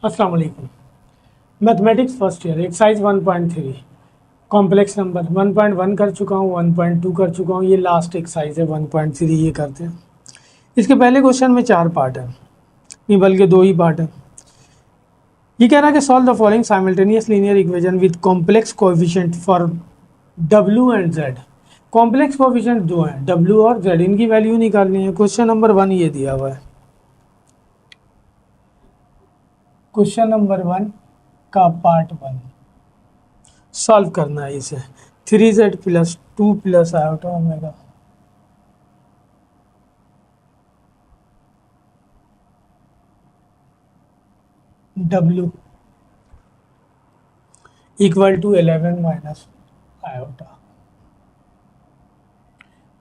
अस्सलाम वालेकुम। Mathematics first year exercise 1.3 complex number 1.1 कर चुका हूँ, 1.2 कर चुका हूँ। ये लास्ट एक्सरसाइज है 1.3, ये करते हैं। इसके पहले क्वेश्चन में 4 पार्ट है, नहीं बल्कि 2 ही पार्ट है। ये कह रहा है कि solve the following simultaneous linear equation with complex coefficient for W and Z. Complex coefficient दो हैं, डब्ल्यू और जेड, इनकी वैल्यू निकालनी है। क्वेश्चन नंबर 1 ये दिया हुआ है। क्वेश्चन नंबर 1 का पार्ट 1 सॉल्व करना है इसे। 3z plus 2 plus iota omega W equal to 11 minus iota.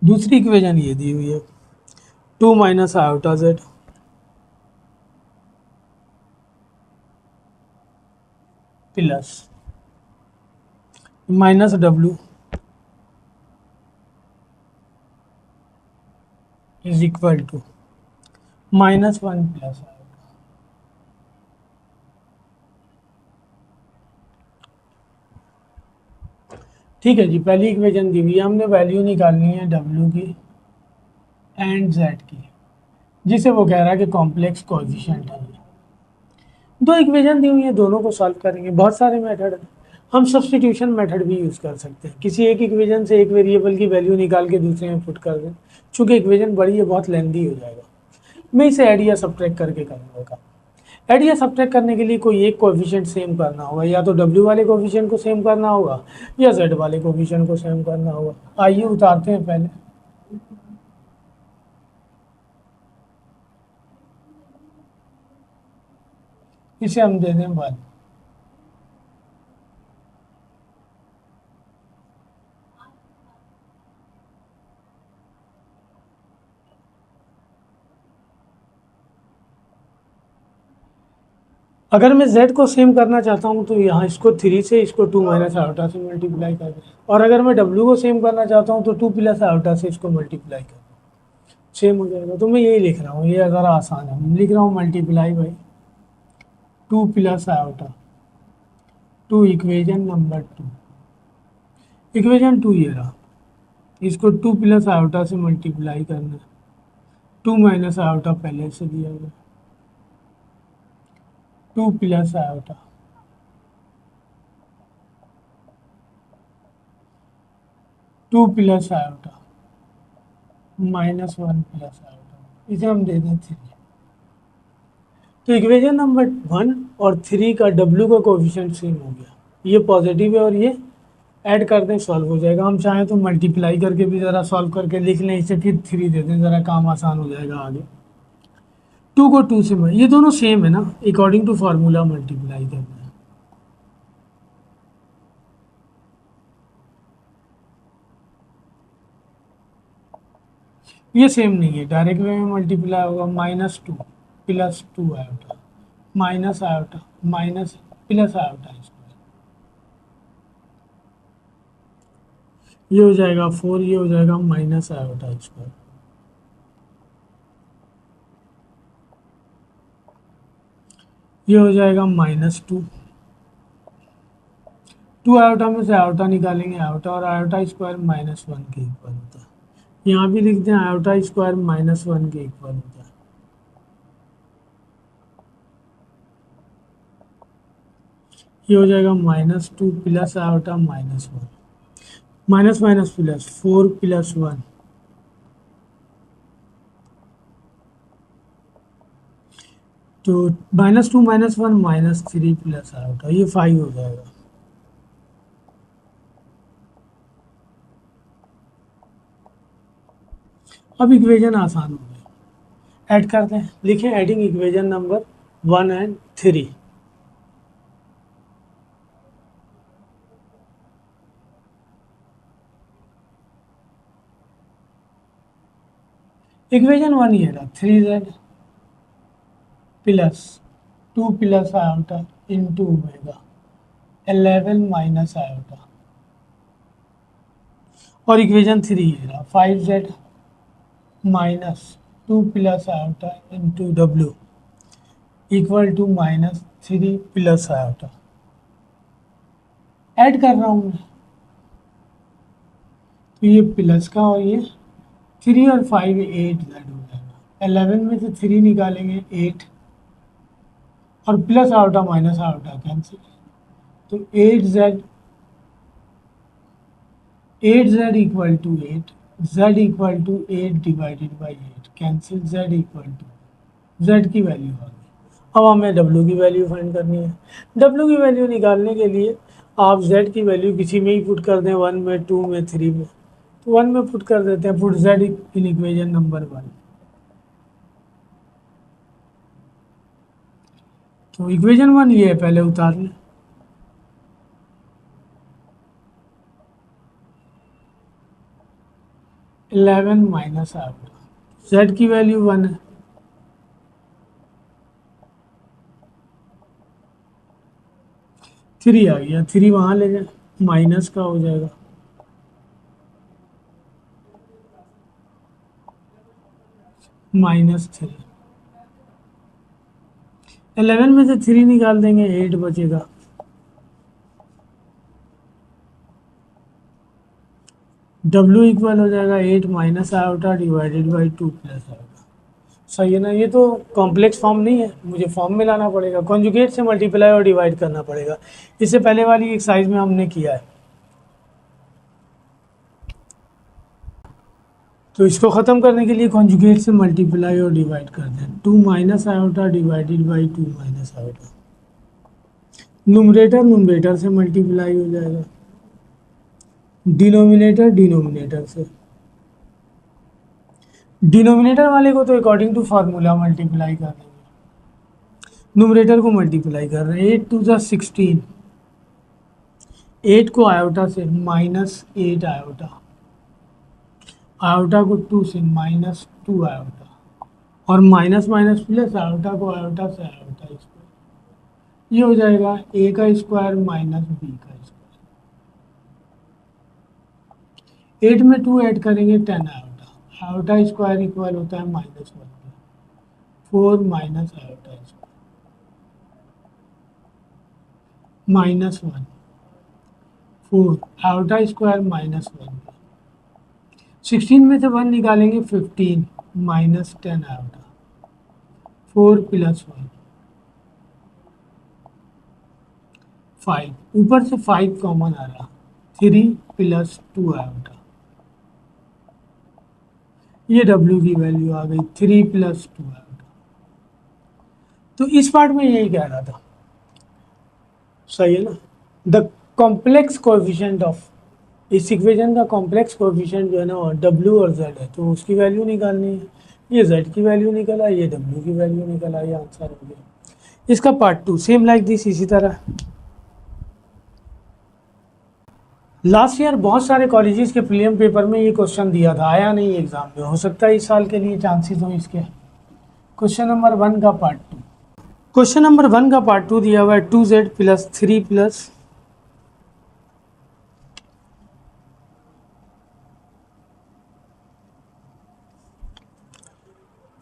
दूसरी इक्वेशन ये दी हुई है 2 minus iota Z plus minus W is equal to -1 plus iota. ठीक है जी, पहली इक्वेशन दी हुई है, हमने वैल्यू निकालनी है डब्ल्यू की एंड जेड की, जिसे वो कह रहा है कि कॉम्प्लेक्स कोएफिशिएंट है। दो इक्वेशन दी हुई है, दोनों को सॉल्व करेंगे। बहुत सारे मेथड हैं, हम सब्स्टिट्यूशन मेथड भी यूज़ कर सकते हैं। किसी एक इक्वेशन से एक वेरिएबल की वैल्यू निकाल के दूसरे में पुट कर दें। चूंकि इक्वेशन बड़ी है, बहुत लेंदी हो जाएगा, मैं इसे ऐड या सब्ट्रैक्ट करके करूँगा। ऐड या सब्ट्रैक्ट करने के लिए कोई एक कोएफिशिएंट सेम करना होगा, या तो डब्ल्यू वाले कोएफिशिएंट को सेम करना होगा या जेड वाले कोएफिशिएंट को सेम करना होगा। आइए उतारते हैं पहले। इसे हम दे दें 1। अगर मैं z को सेम करना चाहता हूँ तो यहाँ इसको 3 से, इसको 2 माइनस आयोटा से मल्टीप्लाई कर दें। और अगर मैं w को सेम करना चाहता हूँ तो 2 प्लस आयोटा से इसको मल्टीप्लाई कर दें, सेम हो जाएगा। तो मैं यही लिख रहा हूँ, ये ज़रा आसान है। मैं लिख रहा हूँ multiply by 2 plus iota to equation number 2। Equation 2 ये रहा, इसको 2 प्लस आयोटा से मल्टीप्लाई करना है। 2 माइनस आयोटा पहले से दिया गया, 2 plus iota 2 plus iota -1 plus iota, इसे हम दे दें 3। तो इक्वेशन नंबर 1 और 3 का डब्ल्यू का कोफिशिएंट सेम हो गया। ये पॉजिटिव है और ये ऐड कर दें, सॉल्व हो जाएगा। हम चाहें तो मल्टीप्लाई करके भी ज़रा सॉल्व करके लिख लें, इसे फिर 3 दे दें, ज़रा काम आसान हो जाएगा आगे। 2 को 2 से ये दोनों सेम है ना, अकॉर्डिंग टू फार्मूला मल्टीप्लाई करना है। ये सेम नहीं है, डायरेक्ट वे में मल्टीप्लाई होगा। -2 plus 2 iota minus iota minus plus iota, ये हो जाएगा 4, ये हो जाएगा माइनस आयोटा स्क्वायर। ये हो जाएगा -2। 2 आयोटा में से आयोटा निकालेंगे, आयोटा और आयोटा स्क्वायर -1 के इक्वल होता है। यहाँ भी लिखते हैं आयोटा स्क्वायर -1 के इक्वल होता है। ये हो जाएगा -2 plus iota -1, minus minus plus 4 plus 1, तो -2 -1 -3 प्लस आयोटा, ये 5 हो जाएगा। अब इक्वेशन आसान हो गई, ऐड करते हैं। लिखें adding equation number 1 and 3। Equation 1 ये रहा, 3z plus 2 plus iota into omega 11 minus iota. और इक्वेशन 3 ये रहा, 5z minus 2 plus iota into W equal to -3 3 plus iota add कर रहा हूँ मैं, तो ये प्लस का और ये 3 और 5 8 जेड हो जाएगा। 11 में से 3 निकालेंगे 8 और plus iota minus iota cancel, तो 8z equal to 8, z equal to 8 divided by 8 cancel, z equal to z की वैल्यू आ गई। अब हमें w की वैल्यू फाइंड करनी है। w की वैल्यू निकालने के लिए आप z की वैल्यू किसी में ही पुट कर दें, 1 में, 2 में, 3 में, तो 1 में पुट कर देते हैं, put z in equation number 1। तो इक्वेशन 1 ये है, पहले उतार लें। इलेवन माइनस आयोटा, z की वैल्यू 1 है, थ्री आ गया, 3 वहाँ ले जाए, माइनस का हो जाएगा, -3। 11 में से 3 निकाल देंगे, 8 बचेगा। W इक्वल हो जाएगा 8 minus iota divided by 2 plus iota. सही है ना? ये तो कॉम्प्लेक्स फॉर्म नहीं है, मुझे फॉर्म में लाना पड़ेगा, कॉन्जुगेट से मल्टीप्लाई और डिवाइड करना पड़ेगा। इससे पहले वाली एक्सरसाइज में हमने किया है। तो इसको ख़त्म करने के लिए कॉन्जुगेट से मल्टीप्लाई और डिवाइड कर दें। 2 minus iota divided by 2 minus iota, numerator numerator से मल्टीप्लाई हो जाएगा, डिनोमिनेटर डिनोमिनेटर से। डिनोमिनेटर वाले को तो अकॉर्डिंग टू फार्मूला मल्टीप्लाई कर देंगे, नुमरेटर को मल्टीप्लाई कर रहे हैं। 8 टू ज़ा 16, 8 को आयोटा से -8 आयोटा, आयोटा को 2 से -2 आयोटा, और माइनस माइनस प्लस आयोटा को आयोटा से आयोटा स्क्वायर। ये हो जाएगा a का स्क्वायर माइनस b का स्क्वायर। 8 में 2 ऐड करेंगे 10 आयोटा, आयोटा स्क्वायर इक्वल होता है -1 का, 4 minus iota square -1, 4 iota square -1। 16 में से 1 निकालेंगे 15 -10 आयोटा, 4 प्लस 1 5, ऊपर से 5 कॉमन आ रहा, 3 प्लस 2 आयोटा। ये W की वैल्यू आ गई 3 प्लस 2 आयोटा। तो इस पार्ट में यही कह रहा था, सही है ना? द कॉम्प्लेक्स कोएफिशिएंट ऑफ, इस इक्वेशन का कॉम्प्लेक्स कोएफिशिएंट जो है ना W और Z है, तो उसकी वैल्यू निकालनी है। ये Z की वैल्यू निकला, ये W की वैल्यू निकला, ये आंसर हो गया। इसका पार्ट 2 सेम लाइक दिस, इसी तरह। लास्ट ईयर बहुत सारे कॉलेजेस के प्रीलिम पेपर में ये क्वेश्चन दिया था, आया नहीं एग्जाम में, हो सकता है इस साल के लिए चांसेस हो इसके। क्वेश्चन नंबर 1 का पार्ट 2, क्वेश्चन नंबर 1 का पार्ट 2 दिया हुआ है 2z plus 3 plus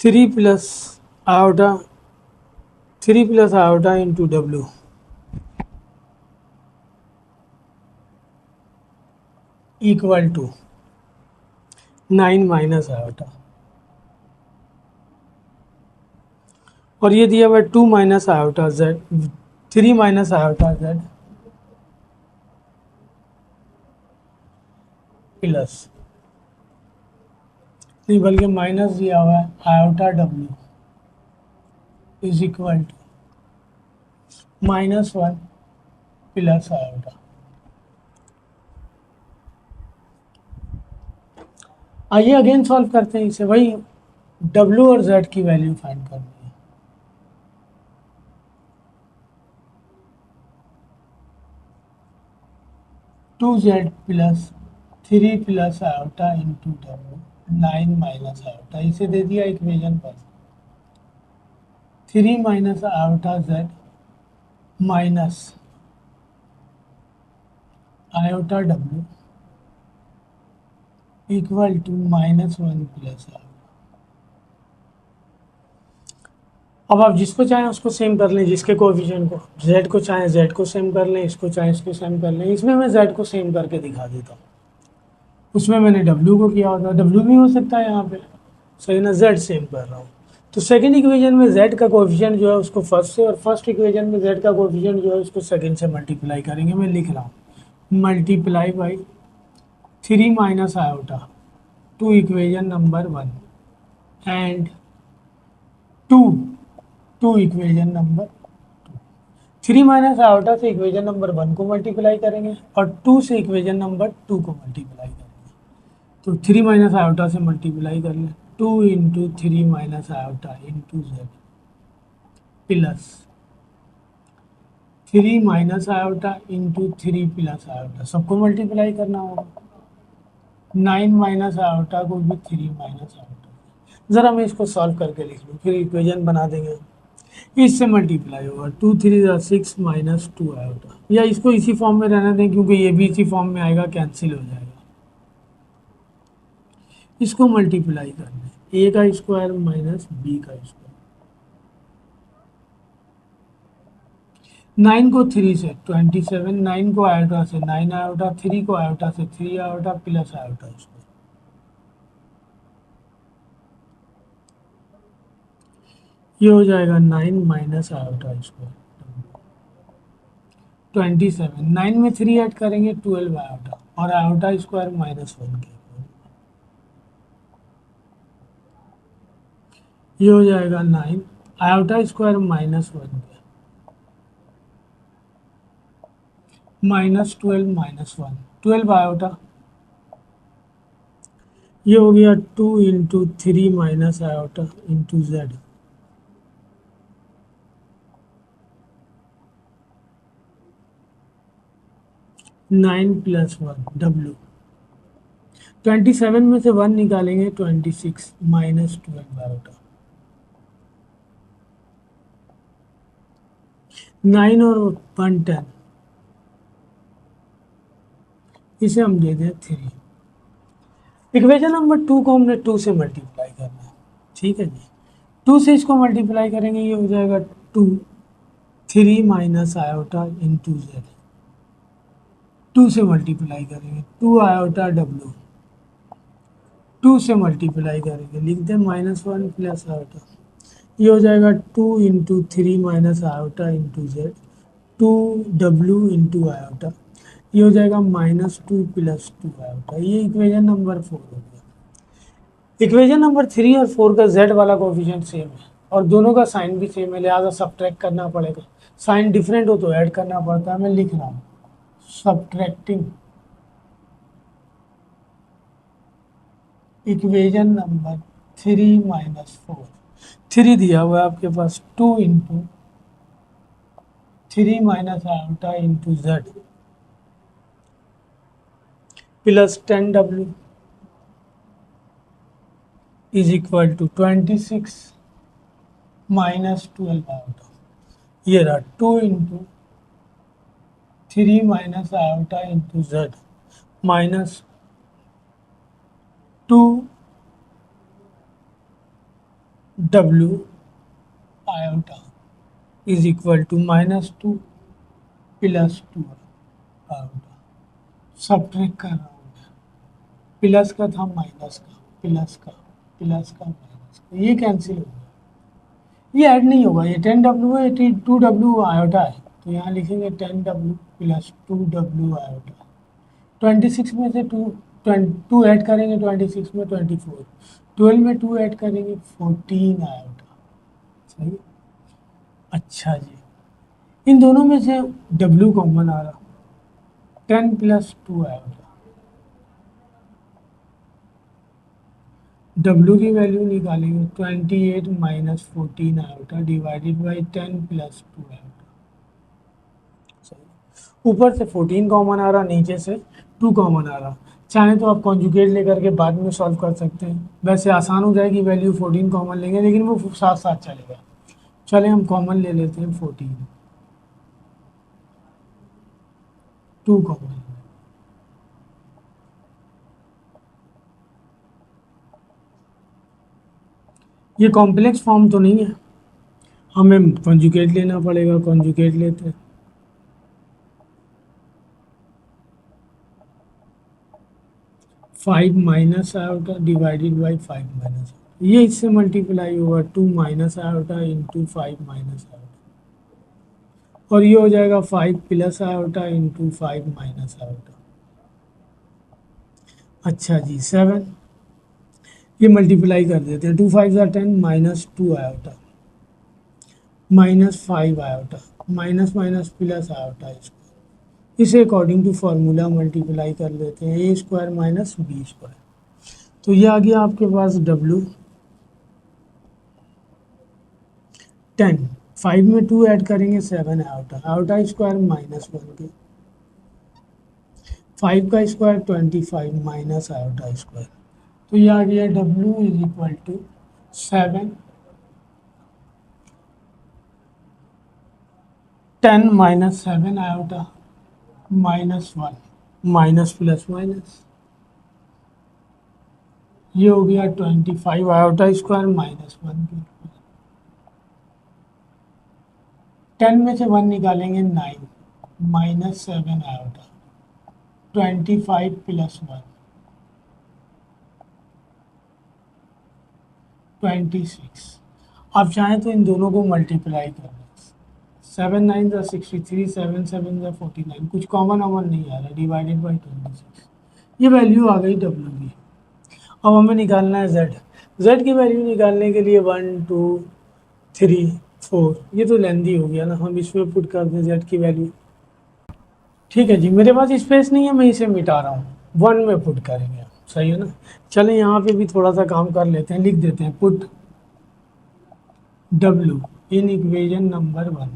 3 plus iota, 3 plus iota into W equal to 9 minus iota, और ये दिया हुआ है 2 minus iota Z, 3 minus iota Z plus, नहीं बल्कि माइनस दिया हुआ है iota W is equal to -1 plus iota. आइए अगेन सॉल्व करते हैं इसे, वही W और Z की वैल्यू फाइंड करनी है। Two Z plus 3 plus iota into W, 9 minus iota, इसे दे दिया इक्वेशन पर, 3 minus iota Z minus iota W equal to -1 plus iota. अब आप जिसको चाहें उसको सेम कर लें, जिसके कोएफिशिएंट को, z को चाहें z को सेम कर लें, इसको चाहें इसको सेम कर लें। इसमें मैं z को सेम करके दिखा देता हूँ। उसमें मैंने w को किया होता, w भी हो सकता है यहाँ पे, सही ना, z सेम कर रहा हूँ। तो सेकंड इक्वेशन में z का कोएफिशिएंट जो है उसको फर्स्ट से, और फर्स्ट इक्वेशन में z का कोएफिशिएंट जो है उसको सेकंड से मल्टीप्लाई करेंगे। मैं लिख रहा हूँ multiply by 3 minus iota to equation number 1 and 2 to equation number 3 minus iota से इक्वेशन नंबर 1 को मल्टीप्लाई करेंगे और 2 से इक्वेशन नंबर 2 को मल्टीप्लाई करेंगे। तो 3 माइनस आयोटा से मल्टीप्लाई कर लें, 2 into 3 minus iota into Z plus 3 minus iota into 3 plus iota, सबको मल्टीप्लाई करना होगा। 9 माइनस आयोटा को भी 3 माइनस आयोटा। ज़रा मैं इसको सॉल्व करके लिख लूँ, फिर इक्वेशन बना देंगे। इससे मल्टीप्लाई होगा 2 3 6 माइनस 2 आयोटा, या इसको इसी फॉर्म में रहने दें क्योंकि ये भी इसी फॉर्म में आएगा, कैंसिल हो जाएगा। इसको मल्टीप्लाई कर लें, a का स्क्वायर माइनस b का स्क्वायर। 9 को 3 से 27, 9 को आयोटा से 9 आयोटा, 3 को आयोटा से 3 आयोटा प्लस आयोटा स्क्वायर। ये हो जाएगा 9 माइनस आयोटा स्क्वायर 27। 9 में 3 ऐड करेंगे 12 आयोटा, और आयोटा स्क्वायर माइनस 1 के। ये हो जाएगा 9 आयोटा स्क्वायर माइनस 1 के माइनस 12 माइनस 1, 12 आयोटा। ये हो गया 2 into 3 minus iota into Z. Nine plus 1 W. 27 में से 1 निकालेंगे 26 माइनस 12 आयोटा। 9 और 1 10, इसे हम दे दें 3। इक्वेशन नंबर 2 को हमने 2 से मल्टीप्लाई करना है, ठीक है जी। 2 से इसको मल्टीप्लाई करेंगे, ये हो जाएगा 2 3 माइनस आयोटा इंटू जेड। 2 से मल्टीप्लाई करेंगे 2 आयोटा डब्ल्यू, 2 से मल्टीप्लाई करेंगे, लिख दें माइनस 1 प्लस आयोटा। ये हो जाएगा 2 into 3 minus iota into Z, 2 W into iota. ये हो जाएगा माइनस 2 प्लस 2 आयोटा। ये इक्वेशन नंबर 4 हो गया। इक्वेशन नंबर 3 और 4 का z वाला कोफिशिएंट सेम है और दोनों का साइन भी सेम है, लिहाजा सब्ट्रैक्ट करना पड़ेगा। साइन डिफरेंट हो तो ऐड करना पड़ता है। मैं लिख रहा हूँ सब्ट्रैक्टिंग इक्वेशन नंबर 3 माइनस 4। 3 दिया हुआ है आपके पास, 2 into 3 minus iota into Z plus 10w is equal to 26 minus 12 iota. ये रहा 2 into 3 minus iota into Z minus 2 W iota is equal to minus 2 plus 2 iota. Subtract कर रहा हूँ मैं, प्लस का था माइनस का, प्लस का, प्लस का माइनस का, ये कैंसिल हो गया। ये ऐड नहीं होगा, ये 10w है, 2w आयोटा है, तो यहाँ लिखेंगे 10w प्लस 2w आयोटा। 26 में से 2 ऐड करेंगे, 26 में 24, 12 में 2 ऐड करेंगे 14 आयोटा। सही। अच्छा जी, इन दोनों में से w कॉमन आ रहा, 10 प्लस 2 आयोटा। w की वैल्यू निकालेंगे 28 minus 14 iota divided by 10 plus 2 iota. सही। ऊपर से 14 कॉमन आ रहा, नीचे से 2 कॉमन आ रहा। चाहे तो आप कॉन्जुगेट लेकर के बाद में सॉल्व कर सकते हैं, वैसे आसान हो जाएगी, वैल्यू 14 कॉमन लेंगे लेकिन वो साथ साथ चलेगा। चले हम कॉमन ले लेते हैं 14, 2 कॉमन। ये कॉम्प्लेक्स फॉर्म तो नहीं है, हमें कॉन्जुगेट लेना पड़ेगा, कॉन्जुगेट लेते हैं। Five minus iota divided by 5 minus, ये इससे मल्टीप्लाई होगा 2 minus iota into 5 minus iota, और ये हो जाएगा 5 plus iota into 5 minus iota. अच्छा जी 7, ये मल्टीप्लाई कर देते हैं, 2 5 10 minus 2 iota minus 5 iota minus minus plus iota, इसको इसे अकॉर्डिंग टू फार्मूला मल्टीप्लाई कर लेते हैं, ए स्क्वायर माइनस बी स्क्वायर। तो ये आ गया आपके पास डब्लू 10, 5 में 2 ऐड करेंगे 7 आयोटा, आयोटा स्क्वायर माइनस 1 के, 5 का स्क्वायर 25 माइनस आयोटा स्क्वायर। तो ये आ गया W is equal to 7 10 minus 7 iota minus 1 minus plus minus, ये हो गया 25 आयोटा स्क्वायर माइनस 1 के, 10 में से 1 निकालेंगे 9 माइनस 7 आयोटा 25 प्लस 1 26। आप चाहें तो इन दोनों को मल्टीप्लाई कर लें, 7 9 ज़ा 63, 7 7 ज़ा 49, कुछ कॉमन वॉमन नहीं आ रहा, डिवाइडेड बाई 26, ये वैल्यू आ गई डब्ल्यू की। अब हमें निकालना है जेड, जेड की वैल्यू निकालने के लिए 1 2 3 4, ये तो लेंदी हो गया ना, हम इसमें पुट कर दें जेड की वैल्यू। ठीक है जी, मेरे पास स्पेस नहीं है, मैं इसे मिटा रहा हूँ, 1 में पुट करेंगे, सही है ना। चलें यहाँ पे भी थोड़ा सा काम कर लेते हैं, लिख देते हैं put W in equation number 1,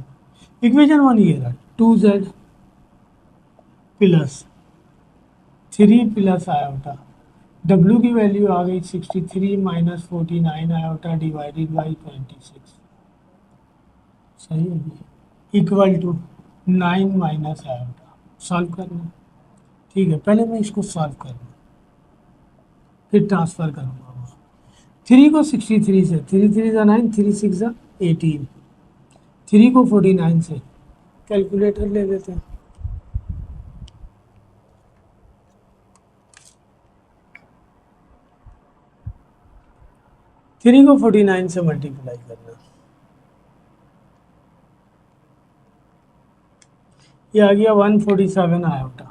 equation 1 ये रहा 2z plus 3 plus iota, W की वैल्यू आ गई 63 माइनस 49 आयोटा डिवाइडेड बाई 26, सही है जी, equal to 9 minus iota. Solve करना, ठीक है, पहले मैं इसको सॉल्व करूँगा फिर ट्रांसफ़र करूँगा। 3 को 63 से, 3 3 ज़ा 9, 3 6 ज़ा 18, 3 को 49 से, कैलकुलेटर ले लेते हैं, 3 को 49 से मल्टीप्लाई करना, ये आ गया 147 आयोटा,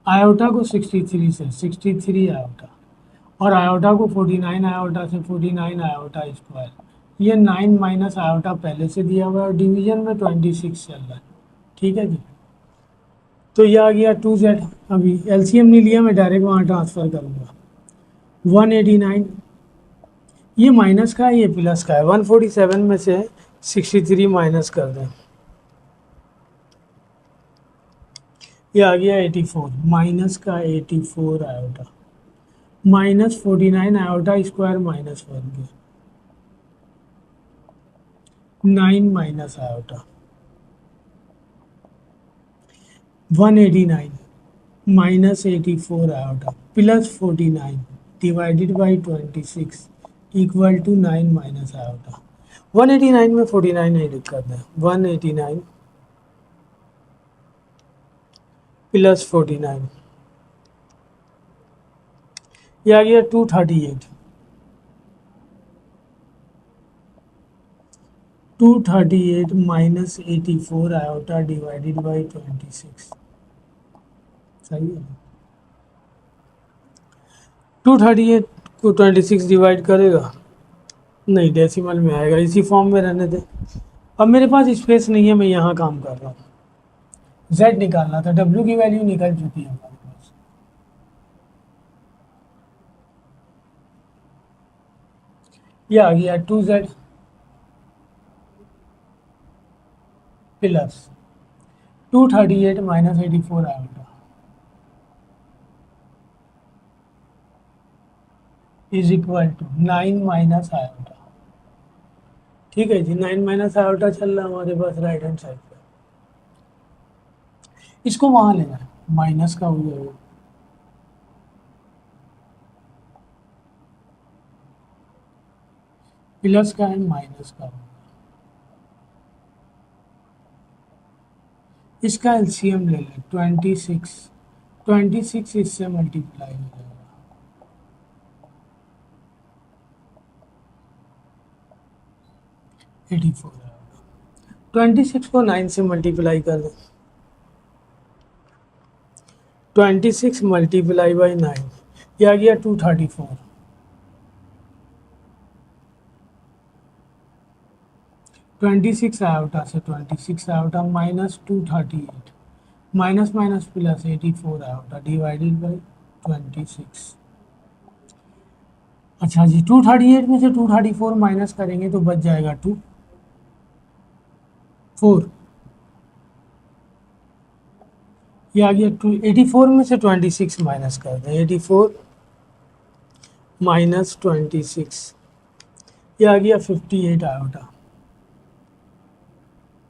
आयोटा को 63 से 63 आयोटा, और आयोटा को 49 आयोटा से 49 आयोटा स्क्वायर, ये 9 माइनस आयोटा पहले से दिया हुआ है और डिवीजन में 26 चल रहा है, ठीक है जी। तो ये आ गया 2z, अभी एलसीएम नहीं लिया, मैं डायरेक्ट वहाँ ट्रांसफ़र करूँगा, 189, ये माइनस का है ये प्लस का है, 147 में से 63 माइनस कर दें, ये आ गया 84, माइनस का 84 iota minus 49 iota square minus 1 के, 9 minus iota 189 minus 84 iota plus 49 divided by 26 equal to 9 minus iota. 189 में 49 एडिट कर दें, 189 प्लस 49, ये आ गया 238, 238 माइनस 84 आयोटा डिवाइडेड बाई 26, सही है। 238 को 26 डिवाइड करेगा, नहीं डेसिमल में आएगा, इसी फॉर्म में रहने दे। अब मेरे पास स्पेस नहीं है, मैं यहाँ काम कर रहा हूँ, z निकालना था, w की वैल्यू निकल चुकी है हमारे पास, ये आ गया 2z plus 238 minus 84 iota is equal to 9 minus iota, ठीक है जी, 9 माइनस आयोटा चल रहा है हमारे पास राइट हैंड साइड पे, इसको वहाँ लेना है, माइनस का हो जाएगा, प्लस का एंड माइनस का होगा। इसका एलसीएम ले लें 26, 26 इससे मल्टीप्लाई हो जाएगा 84 आएगा। 26 को 9 से मल्टीप्लाई कर दें, 26 मल्टीप्लाई बाई 9, ये आ गया 234। 26 आयोटा से 26 iota minus 238, minus minus plus 84 iota divided by 26। अच्छा जी, 238 में से 234 माइनस करेंगे तो बच जाएगा 4। ये आ गया 84 में से 26 माइनस कर दें, 84 माइनस 26, ये आ गया 58 आयोटा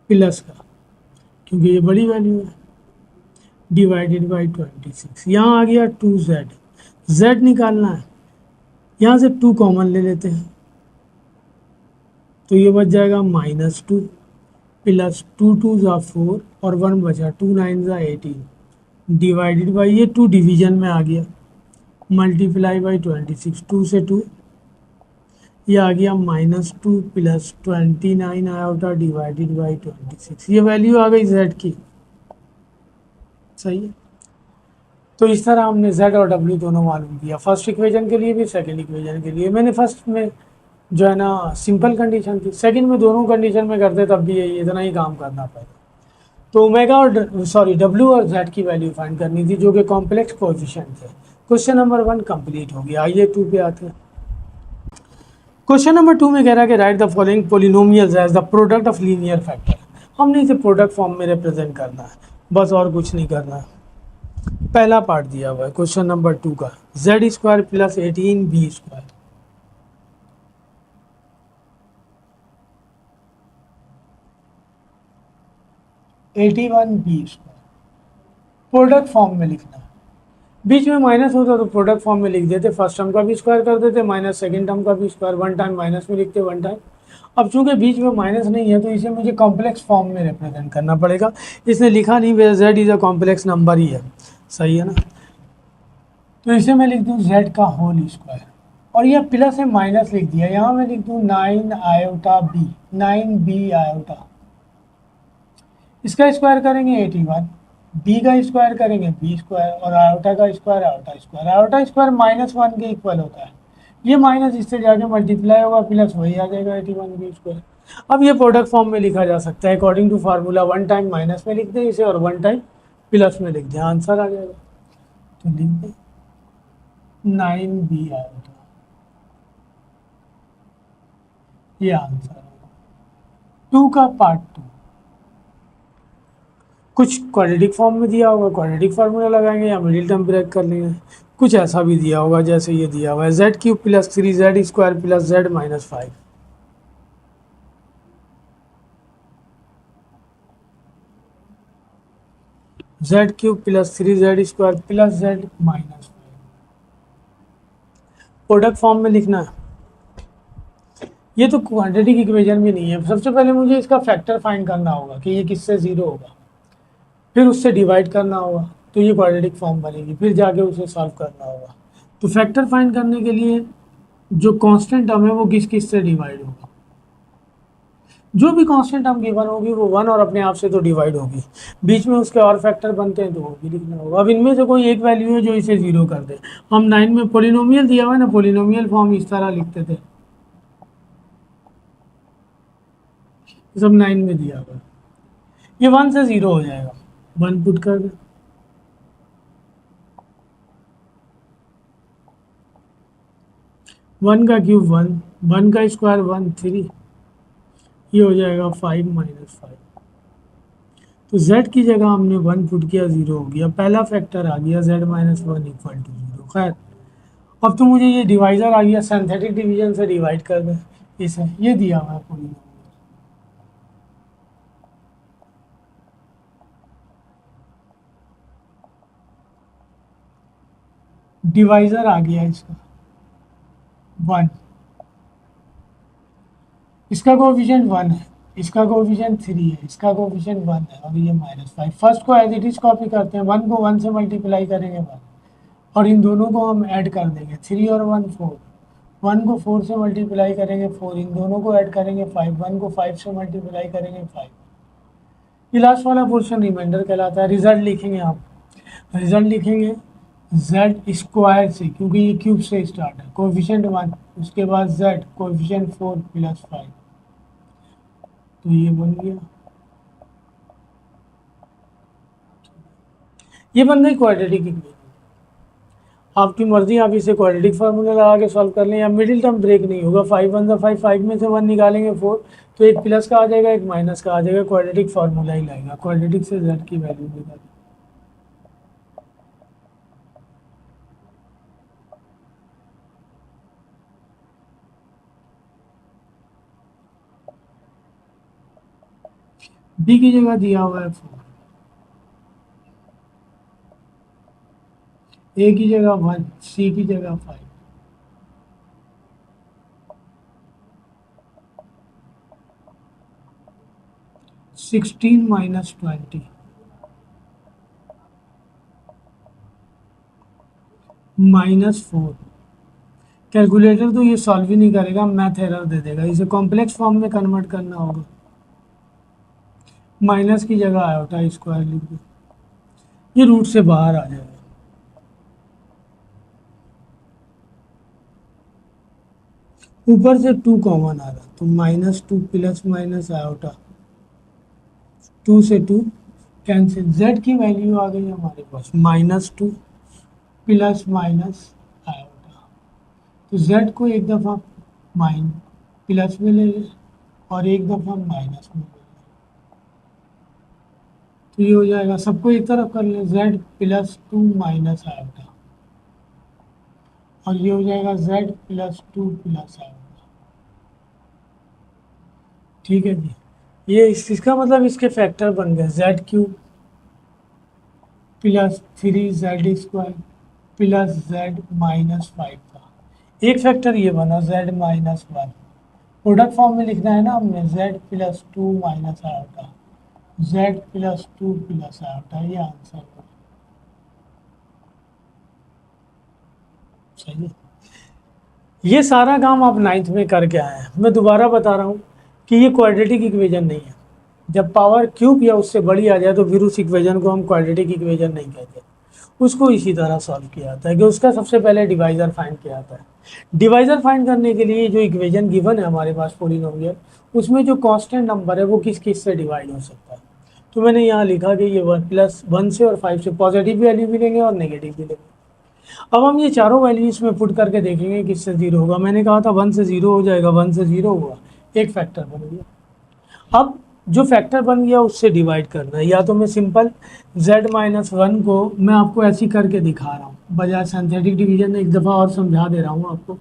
प्लस का, क्योंकि ये बड़ी वैल्यू है, डिवाइडेड बाई 26। यहाँ आ गया 2z, z निकालना है, यहाँ से 2 कॉमन ले लेते हैं तो ये बच जाएगा -2 प्लस 2 2 ज़ा 4 और 1 बचा, 2 9 ज़ा 18 डिवाइडेड बाई, ये 2 डिवीजन में आ गया, मल्टीप्लाई बाई 26, 2 से 2, ये आ गया -2 प्लस 29 आयोटा डिवाइडेड बाई 26। ये वैल्यू आ गई z की, सही है। तो इस तरह हमने z और w दोनों मालूम किया, फर्स्ट इक्वेशन के लिए भी सेकंड इक्वेशन के लिए। मैंने फर्स्ट में जो है ना सिंपल कंडीशन थी, सेकंड में दोनों कंडीशन में करते तब भी यही इतना ही काम करना पड़ेगा। तो ओमेगा और सॉरी w और z की वैल्यू फाइंड करनी थी जो कि कॉम्प्लेक्स कोएफिशिएंट थे। क्वेश्चन नंबर 1 कंप्लीट हो गया। आइए 2 पे आते हैं। क्वेश्चन नंबर 2 में कह रहा है कि write the following polynomials as the product of linear factor. हमने इसे प्रोडक्ट फॉर्म में रिप्रेजेंट करना है, बस और कुछ नहीं करना है। पहला पार्ट दिया हुआ है क्वेश्चन नंबर 2 का, Z square plus 18 B square, B square product form में लिखना है। बीच में माइनस होता तो प्रोडक्ट फॉर्म में लिख देते, फर्स्ट टर्म का भी स्क्वायर कर देते माइनस सेकंड टर्म का भी स्क्वायर, वन टाइम माइनस में लिखते वन टाइम। अब चूंकि बीच में माइनस नहीं है तो इसे मुझे कॉम्प्लेक्स फॉर्म में रिप्रेजेंट करना पड़ेगा। इसने लिखा नहीं, where z is a complex number ही है, सही है ना। तो इसे मैं लिख दूँ जेड का होल स्क्वायर, और यह प्लस है माइनस लिख दिया, यहाँ मैं लिख दूँ 9 आयोटा बी, 9 बी आयोटा, इसका स्क्वायर करेंगे 81, बी का स्क्वायर करेंगे बी स्क्वायर, और आयोटा का square iota square. Iota square -1 के इक्वल होता है, ये माइनस इससे जाके मल्टीप्लाई होगा, प्लस वही आ जाएगा 81 बी स्क्वायर। अब ये प्रोडक्ट फॉर्म में लिखा जा सकता है according to formula, one time minus में लिख दें इसे और वन टाइम प्लस में लिख दें, आंसर आ जाएगा। तो लिख दें 9 बी आयोटा, ये आंसर होगा। 2 का पार्ट 2, कुछ क्वाड्रेटिक फॉर्म में दिया होगा, क्वाड्रेटिक फार्मूला लगाएंगे या मिडिल टर्म ब्रेक कर लेंगे। कुछ ऐसा भी दिया होगा जैसे ये दिया हुआ है Z cube plus 3 Z square plus Z minus 5, Z cube plus 3 Z square plus Z minus 5, product form में लिखना है। ये तो क्वाड्रेटिक इक्वेशन भी नहीं है, सबसे पहले मुझे इसका फैक्टर फाइंड करना होगा कि ये किससे ज़ीरो होगा, फिर उससे डिवाइड करना होगा तो ये क्वाड्रेटिक फॉर्म बनेगी, फिर जाके उसे सॉल्व करना होगा। तो फैक्टर फाइंड करने के लिए जो कांस्टेंट टर्म है वो किस किस से डिवाइड होगी, जो भी कांस्टेंट टर्म गिवन होगी वो 1 और अपने आप से तो डिवाइड होगी, बीच में उसके और फैक्टर बनते हैं तो वो भी लिखना होगा। अब इनमें से कोई एक वैल्यू है जो इसे जीरो कर दे। हम 9 में पोलिनोमियल दिया हुआ है ना, पोलिनोमियल फॉर्म इस तरह लिखते थे, सब 9 में दिया हुआ है, ये 1 से 0 हो जाएगा, 1 पुट कर दे, 1 का क्यूब 1, 1 का स्क्वायर 1 3, ये हो जाएगा 5 माइनस 5। तो z की जगह हमने 1 पुट किया, 0 हो गया, पहला फैक्टर आ गया z माइनस 1 इक्वल टू 0। खैर अब तो मुझे ये डिवाइजर आ गया, सिंथेटिक डिवीजन से डिवाइड कर दें इसे, ये दिया हुआ है पूरी, डिवाइजर आ गया इसका 1, इसका कोएफिशिएंट 1 है, इसका कोएफिशिएंट 3 है, इसका कोएफिशिएंट 1 है और ये -5। फर्स्ट को एज इट इज कॉपी करते हैं, 1 को 1 से मल्टीप्लाई करेंगे 1 और इन दोनों को हम ऐड कर देंगे, 3 और 1 4। 1 को 4 से मल्टीप्लाई करेंगे 4, इन दोनों को ऐड करेंगे 5, 1 को 5 से मल्टीप्लाई करेंगे 5। ये लास्ट वाला पोर्शन रिमाइंडर कहलाता है। रिजल्ट लिखेंगे आप, रिजल्ट लिखेंगे z स्क्वायर से, क्योंकि ये क्यूब से स्टार्ट है, कोएफिशिएंट 1, उसके बाद z कोएफिशिएंट 4 प्लस 5, तो ये बन गया, ये बन गई क्वाड्रेटिक इक्वेशन। आपकी मर्जी, आप इसे क्वाड्रेटिक फार्मूला लगा के सॉल्व कर लें या मिडिल टर्म ब्रेक नहीं होगा। 5 1 5, 5 में से 1 निकालेंगे 4, तो एक प्लस का आ जाएगा, एक माइनस का आ जाएगा, क्वाड्रेटिक फार्मूला ही लाएगा। क्वाड्रेटिक से z की वैल्यू निकालें, b की जगह दिया हुआ है 4, a की जगह 1, c की जगह 5, 16 माइनस 20 -4। कैलकुलेटर तो ये सॉल्व ही नहीं करेगा, मैथ एरर दे देगा, इसे कॉम्प्लेक्स फॉर्म में कन्वर्ट करना होगा। माइनस की जगह आयोटा स्क्वायर लिख दो, ये रूट से बाहर आ जाएगा। ऊपर से 2 कॉमन आ रहा, तो -2 प्लस माइनस आयोटा, 2 से 2 कैंसिल, z की वैल्यू आ गई हमारे पास -2 प्लस माइनस आयोटा। तो z को एक दफ़ा प्लस में ले लें और एक दफ़ा माइनस में ले लें, तो ये हो जाएगा, सबको एक तरफ कर लें, z प्लस 2 माइनस आयोटा, और ये हो जाएगा z प्लस 2 प्लस आयोटा। ठीक है जी, ये इसका मतलब इसके फैक्टर बन गए z³ plus 3z square plus z -5 का। एक फैक्टर ये बना z -1। प्रोडक्ट फॉर्म में लिखना है ना हमने, z plus 2 minus iota, z plus 2 plus iota, ये आंसर है। सही है, ये सारा काम आप 9th में करके आए हैं। मैं दोबारा बता रहा हूँ कि ये क्वाड्रेटिक इक्वेशन नहीं है। जब पावर क्यूब या उससे बड़ी आ जाए तो फिर उस इक्वेशन को हम क्वाड्रेटिक इक्वेशन नहीं कहते, उसको इसी तरह सॉल्व किया जाता है कि उसका सबसे पहले डिवाइज़र फाइंड किया जाता है। डिवाइज़र फाइंड करने के लिए जो इक्वेशन गिवन है हमारे पास पॉलिनोमियल, उसमें जो कांस्टेंट नंबर है वो किस किस से डिवाइड हो सकता है। तो मैंने यहाँ लिखा कि ये 1 से और 5 से पॉजिटिव वैल्यू भी लेंगे और नेगेटिव भी लेंगे। अब हम ये चारों वैल्यू इसमें पुट करके देखेंगे किससे 0 होगा। मैंने कहा था 1 से 0 हो जाएगा, 1 से 0 हुआ, एक फैक्टर बन गया। अब जो फैक्टर बन गया उससे डिवाइड करना है, या तो मैं सिंपल z-1 को मैं आपको ऐसी करके दिखा रहा हूँ, बजाय सिंथेटिक डिवीजन, एक दफ़ा और समझा दे रहा हूँ आपको।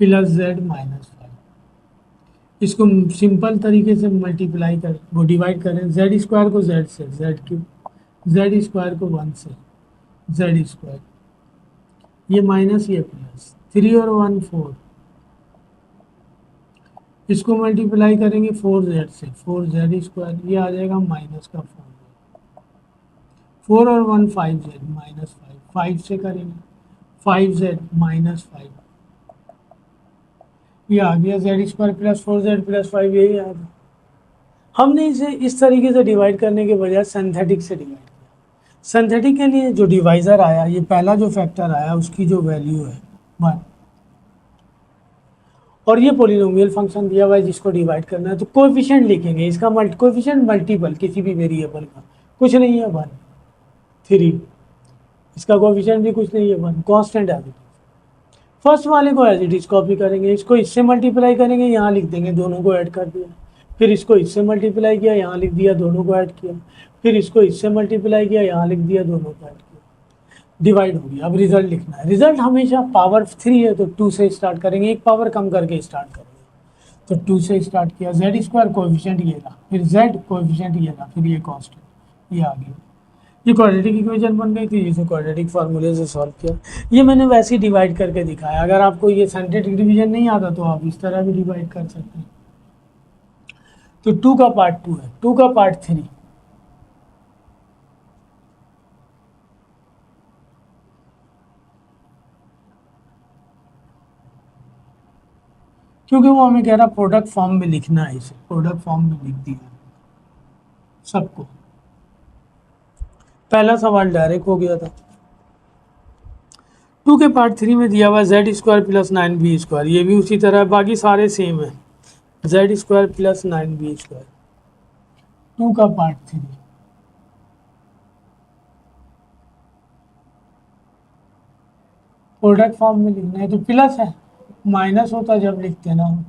प्लस z-5, इसको सिंपल तरीके से मल्टीप्लाई कर, वो डिवाइड करें, z स्क्वायर को z से, z³ z स्क्वायर को 1 से, z स्क्वायर, ये माइनस ये प्लस, 3 और 1 4, इसको मल्टीप्लाई करेंगे 4z से, 4z स्क्वायर, ये आ जाएगा माइनस का 4 और 1 5z -5, 5 से करेंगे 5z -5, ये आ गया z square plus 4z plus 5, यही आ गया। हमने इसे इस तरीके से डिवाइड करने के बजाय सिंथेटिक से डिवाइड किया। सिंथेटिक के लिए जो डिवाइज़र आया, ये पहला जो फैक्टर आया उसकी जो वैल्यू है 1, और ये पॉलिनोमियल फंक्शन दिया हुआ है जिसको डिवाइड करना है, तो कोएफिशिएंट लिखेंगे इसका, कोएफिशिएंट मल्टीपल किसी भी वेरिएबल का कुछ नहीं है, 1 3, इसका कोएफिशिएंट भी कुछ नहीं है, 1 कांस्टेंट है। फर्स्ट वाले को एज इट इज कॉपी करेंगे, इसको इससे मल्टीप्लाई करेंगे, यहाँ लिख देंगे, दोनों को ऐड कर दिया, फिर इसको इससे मल्टीप्लाई किया, यहाँ लिख दिया, दोनों को ऐड किया, फिर इसको इससे मल्टीप्लाई किया, यहाँ लिख दिया, दोनों को ऐड किया, डिवाइड हो गया। अब रिजल्ट लिखना है, रिजल्ट हमेशा पावर 3 है तो 2 से स्टार्ट करेंगे, एक पावर कम करके स्टार्ट करेंगे, तो 2 से स्टार्ट किया, z स्क्वायर कोएफिशिएंट ये रहा, फिर z कोएफिशिएंट ये रहा, फिर ये कांस्टेंट, ये आ गया, ये क्वाड्रेटिक इक्वेशन बन गई थी, जिसे क्वाड्रेटिक फार्मूले से सॉल्व किया। ये मैंने वैसे ही डिवाइड करके दिखाया। अगर आपको ये सिंथेटिक डिवीजन नहीं आता तो आप इस तरह भी डिवाइड कर सकते हैं। तो 2 का पार्ट 2 है, 2 का पार्ट 3। क्योंकि वो हमें कह रहा प्रोडक्ट फॉर्म में लिखना है, इसे प्रोडक्ट फॉर्म में लिख दिया सबको। पहला सवाल डायरेक्ट हो गया था। 2 के पार्ट 3 में दिया हुआ जेड स्क्वायर प्लस 9b², ये भी उसी तरह, बाकी सारे सेम है। जेड स्क्वायर प्लस 9b², 2 का पार्ट 3। प्रोडक्ट फॉर्म में लिखना है तो प्लस है, माइनस होता जब लिखते ना हम,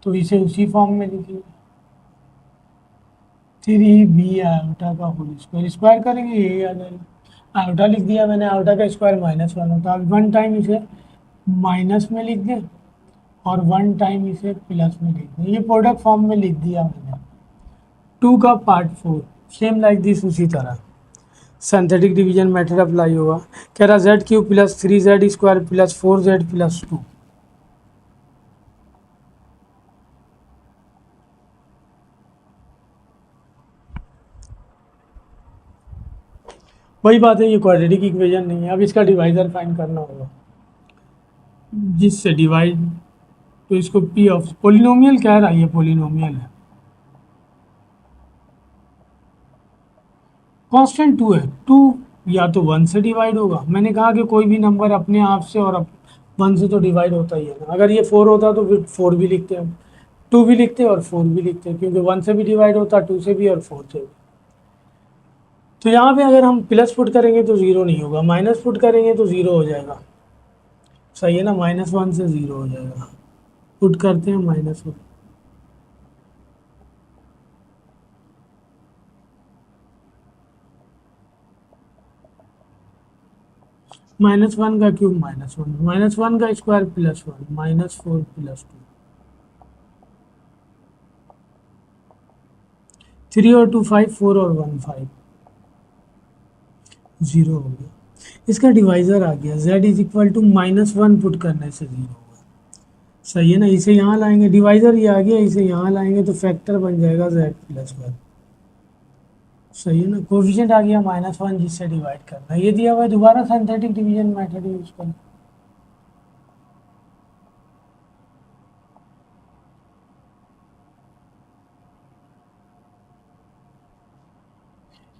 तो इसे उसी फॉर्म में लिखिए। 3b आयोटा का होल स्क्वायर, स्क्वायर करेंगे यही आ जाएगा। आयोटा लिख दिया मैंने, आयोटा का स्क्वायर -1 होता है। 1 टाइम इसे माइनस में लिख दें और 1 टाइम इसे प्लस में लिख दें। ये प्रोडक्ट फॉर्म में लिख दिया मैंने। 2 का पार्ट 4, सेम लाइक दिस, उसी तरह सिंथेटिक डिवीजन मेथड अप्लाई होगा। कह रहा z³ plus 3z² plus 4z plus 2। वही बात है, ये क्वाड्रेटिक इक्वेशन नहीं है। अब इसका डिवाइजर फाइंड करना होगा, जिससे डिवाइड, तो इसको p ऑफ पोलिनोमियल कह रहा है, ये पोलिनोमियल है। कांस्टेंट 2 है, 2 या तो 1 से डिवाइड होगा। मैंने कहा कि कोई भी नंबर अपने आप से और 1 से तो डिवाइड होता ही है ना। अगर ये 4 होता तो फिर 4 भी लिखते हैं, 2 भी लिखते और 4 भी लिखते, क्योंकि 1 से भी डिवाइड होता, 2 से भी और 4 से भी। तो यहाँ पे अगर हम प्लस पुट करेंगे तो ज़ीरो नहीं होगा, माइनस पुट करेंगे तो ज़ीरो हो जाएगा। सही है ना, -1 से 0 हो जाएगा। पुट करते हैं -1, -1 का क्यूब -1, -1 का स्क्वायर +1, -4 + 2, 3 और 2 5, 4 और 1 5, 0 हो गया। इसका डिवाइजर आ गया, z =-1 पुट करने से 0 होगा। सही है ना, इसे यहाँ लाएंगे, डिवाइजर ये आ गया, इसे यहाँ लाएंगे तो फैक्टर बन जाएगा z + 1। सही है ना, कोफिशिएंट आ गया -1, जिससे डिवाइड करना है। ये दिया हुआ है, दोबारा सिंथेटिक डिवीजन मेथड यूज करें।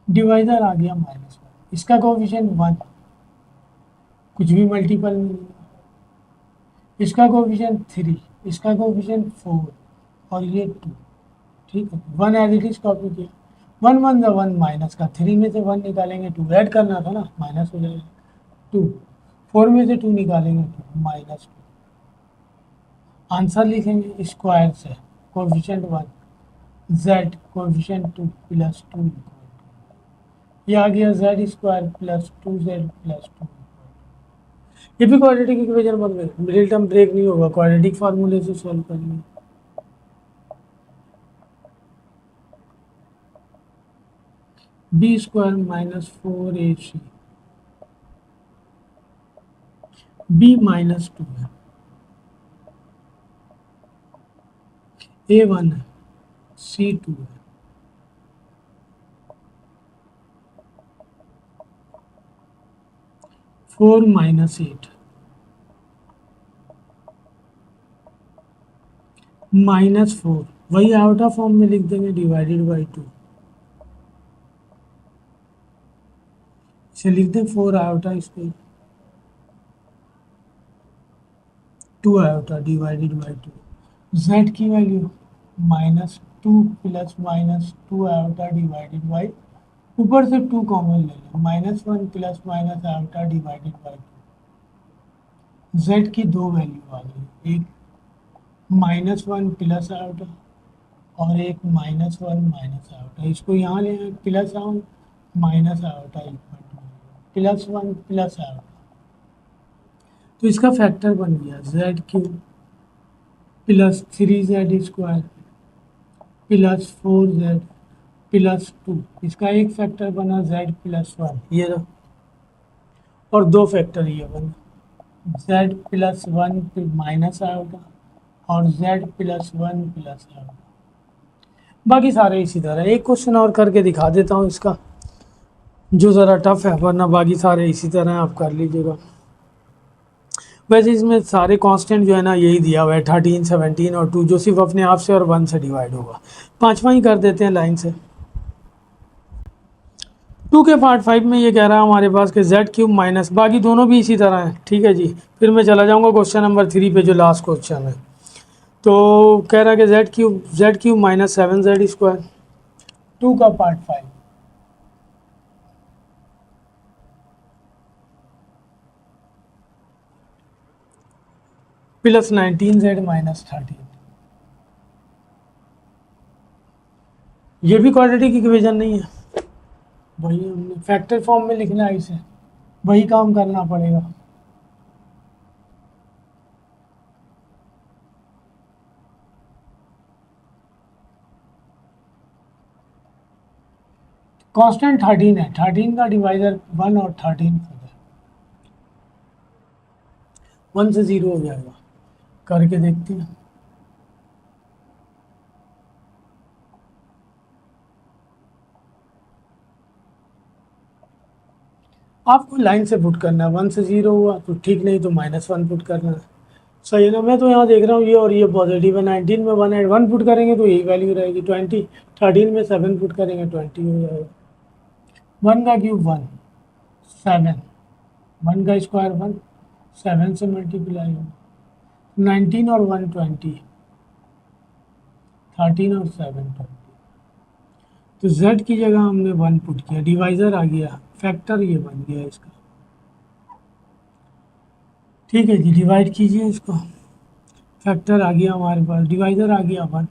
डिवाइजर आ गया -1, इसका कोफिशिएंट 1, कुछ भी मल्टीपल नहीं है। इसका कोफिशिएंट 3, इसका कोफिशिएंट 4 और ये 2। ठीक है, 1 एज इट इज कॉपी किया। 1 1 ज़ा 1 माइनस का, 3 में से 1 निकालेंगे 2, ऐड करना था ना, माइनस हो जाएगा 2। 4 में से 2 निकालेंगे 2, -2। आंसर लिखेंगे स्क्वायर से, कोफिशिएंट 1, z कोफिशिएंट 2 + 2 = ये आ गया z² + 2z + 2। ये भी क्वाड्रेटिक इक्वेशन बन गई, मिडिल टर्म ब्रेक नहीं होगा, क्वाड्रेटिक फार्मूले से सॉल्व करेंगे। b² -4ac, b -2 है, a1 है, c2 है, -4 -8, -4 वही आउटा फॉर्म में लिख देंगे, /2। इसे लिख दें 4 आयोटा, इस पे 2 आयोटा /2। z की वैल्यू -2 + -2 आयोटा /, ऊपर से 2 कॉमन ले लें, -1 + आयोटा /2। z की दो वैल्यू आ गई, एक -1 + आयोटा और एक -1 - आयोटा। इसको यहाँ ले आए, plus out minus iota +1 + iota, तो इसका फैक्टर बन गया z³ + 3z² + 4z प्लस 2, इसका एक फैक्टर बना z प्लस 1, ये रहा, और दो फैक्टर ये बना z प्लस 1 माइनस आयोटा और z प्लस 1 प्लस आयोटा। बाकी सारे इसी तरह। एक क्वेश्चन और करके दिखा देता हूँ इसका, जो ज़रा टफ है, वरना बाकी सारे इसी तरह आप कर लीजिएगा। वैसे इसमें सारे कांस्टेंट जो है ना यही दिया हुआ है, 13, 17 और 2, जो सिर्फ अपने आप से और 1 से डिवाइड होगा। पांचवा ही कर देते हैं लाइन से। 2 के पार्ट 5 में ये कह रहा है हमारे पास कि जेड क्यूब माइनस, बाकी दोनों भी इसी तरह हैं, ठीक है जी। फिर मैं चला जाऊंगा क्वेश्चन नंबर 3 पे, जो लास्ट क्वेश्चन है। तो कह रहा है कि Z cube minus 7z square, 2 का पार्ट 5 प्लस 19z माइनस 13, ये भी क्वाड्रेटिक इक्वेशन नहीं है भाई, हमने फैक्टर फॉर्म में लिखना है इसे, वही काम करना पड़ेगा। कांस्टेंट 13 है, 13 का डिवाइजर 1 और 13 हो जाए, 1 से 0 हो जाएगा। करके देखते हैं। आपको लाइन से पुट करना है, 1 से 0 हुआ तो ठीक, नहीं तो -1 पुट करना है। सही है ना। मैं तो यहाँ देख रहा हूँ ये और ये पॉजिटिव है, 19 में 1 है, 1 पुट करेंगे तो यही वैल्यू रहेगी 20, 13 में 7 पुट करेंगे 20 हो जाएगा। 1 का क्यूब 1, 7, 1 का स्क्वायर 1, 7 से मल्टीप्लाई हो, 19 और 1 20, 13 और 7 20। तो z की जगह हमने 1 पुट किया, डिवाइजर आ गया, फैक्टर ये बन गया इसका। ठीक है जी, डिवाइड कीजिए इसको, फैक्टर आ गया हमारे पास, डिवाइजर आ गया 1।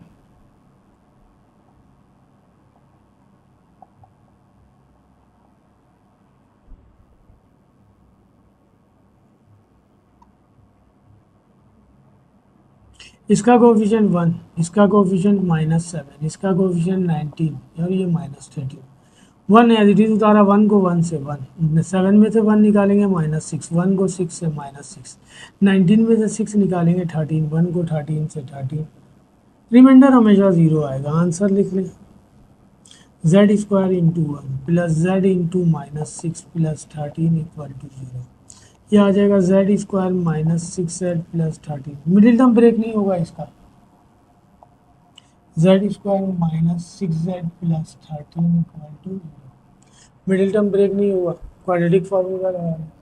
इसका कोफिशिएंट 1, इसका कोफिशिएंट -7, इसका कोफिशिएंट 19 और ये -13। 1 एज इट इज उतारा, 1 को 1 से 1, 7 में से 1 निकालेंगे -6, 1 को 6 से -6, 19 में से 6 निकालेंगे 13, 1 को 13 से 13, रिमाइंडर हमेशा 0 आएगा। आंसर लिख लें, z square into 1 plus z into -6 plus 13 equal to 0। ये आ जाएगा z square -6z plus 13, middle term break नहीं होगा इसका, z square -6z plus 13 equal to 0, middle term break नहीं हुआ, क्वाड्रेटिक फॉर्मूला लगा रहे हैं।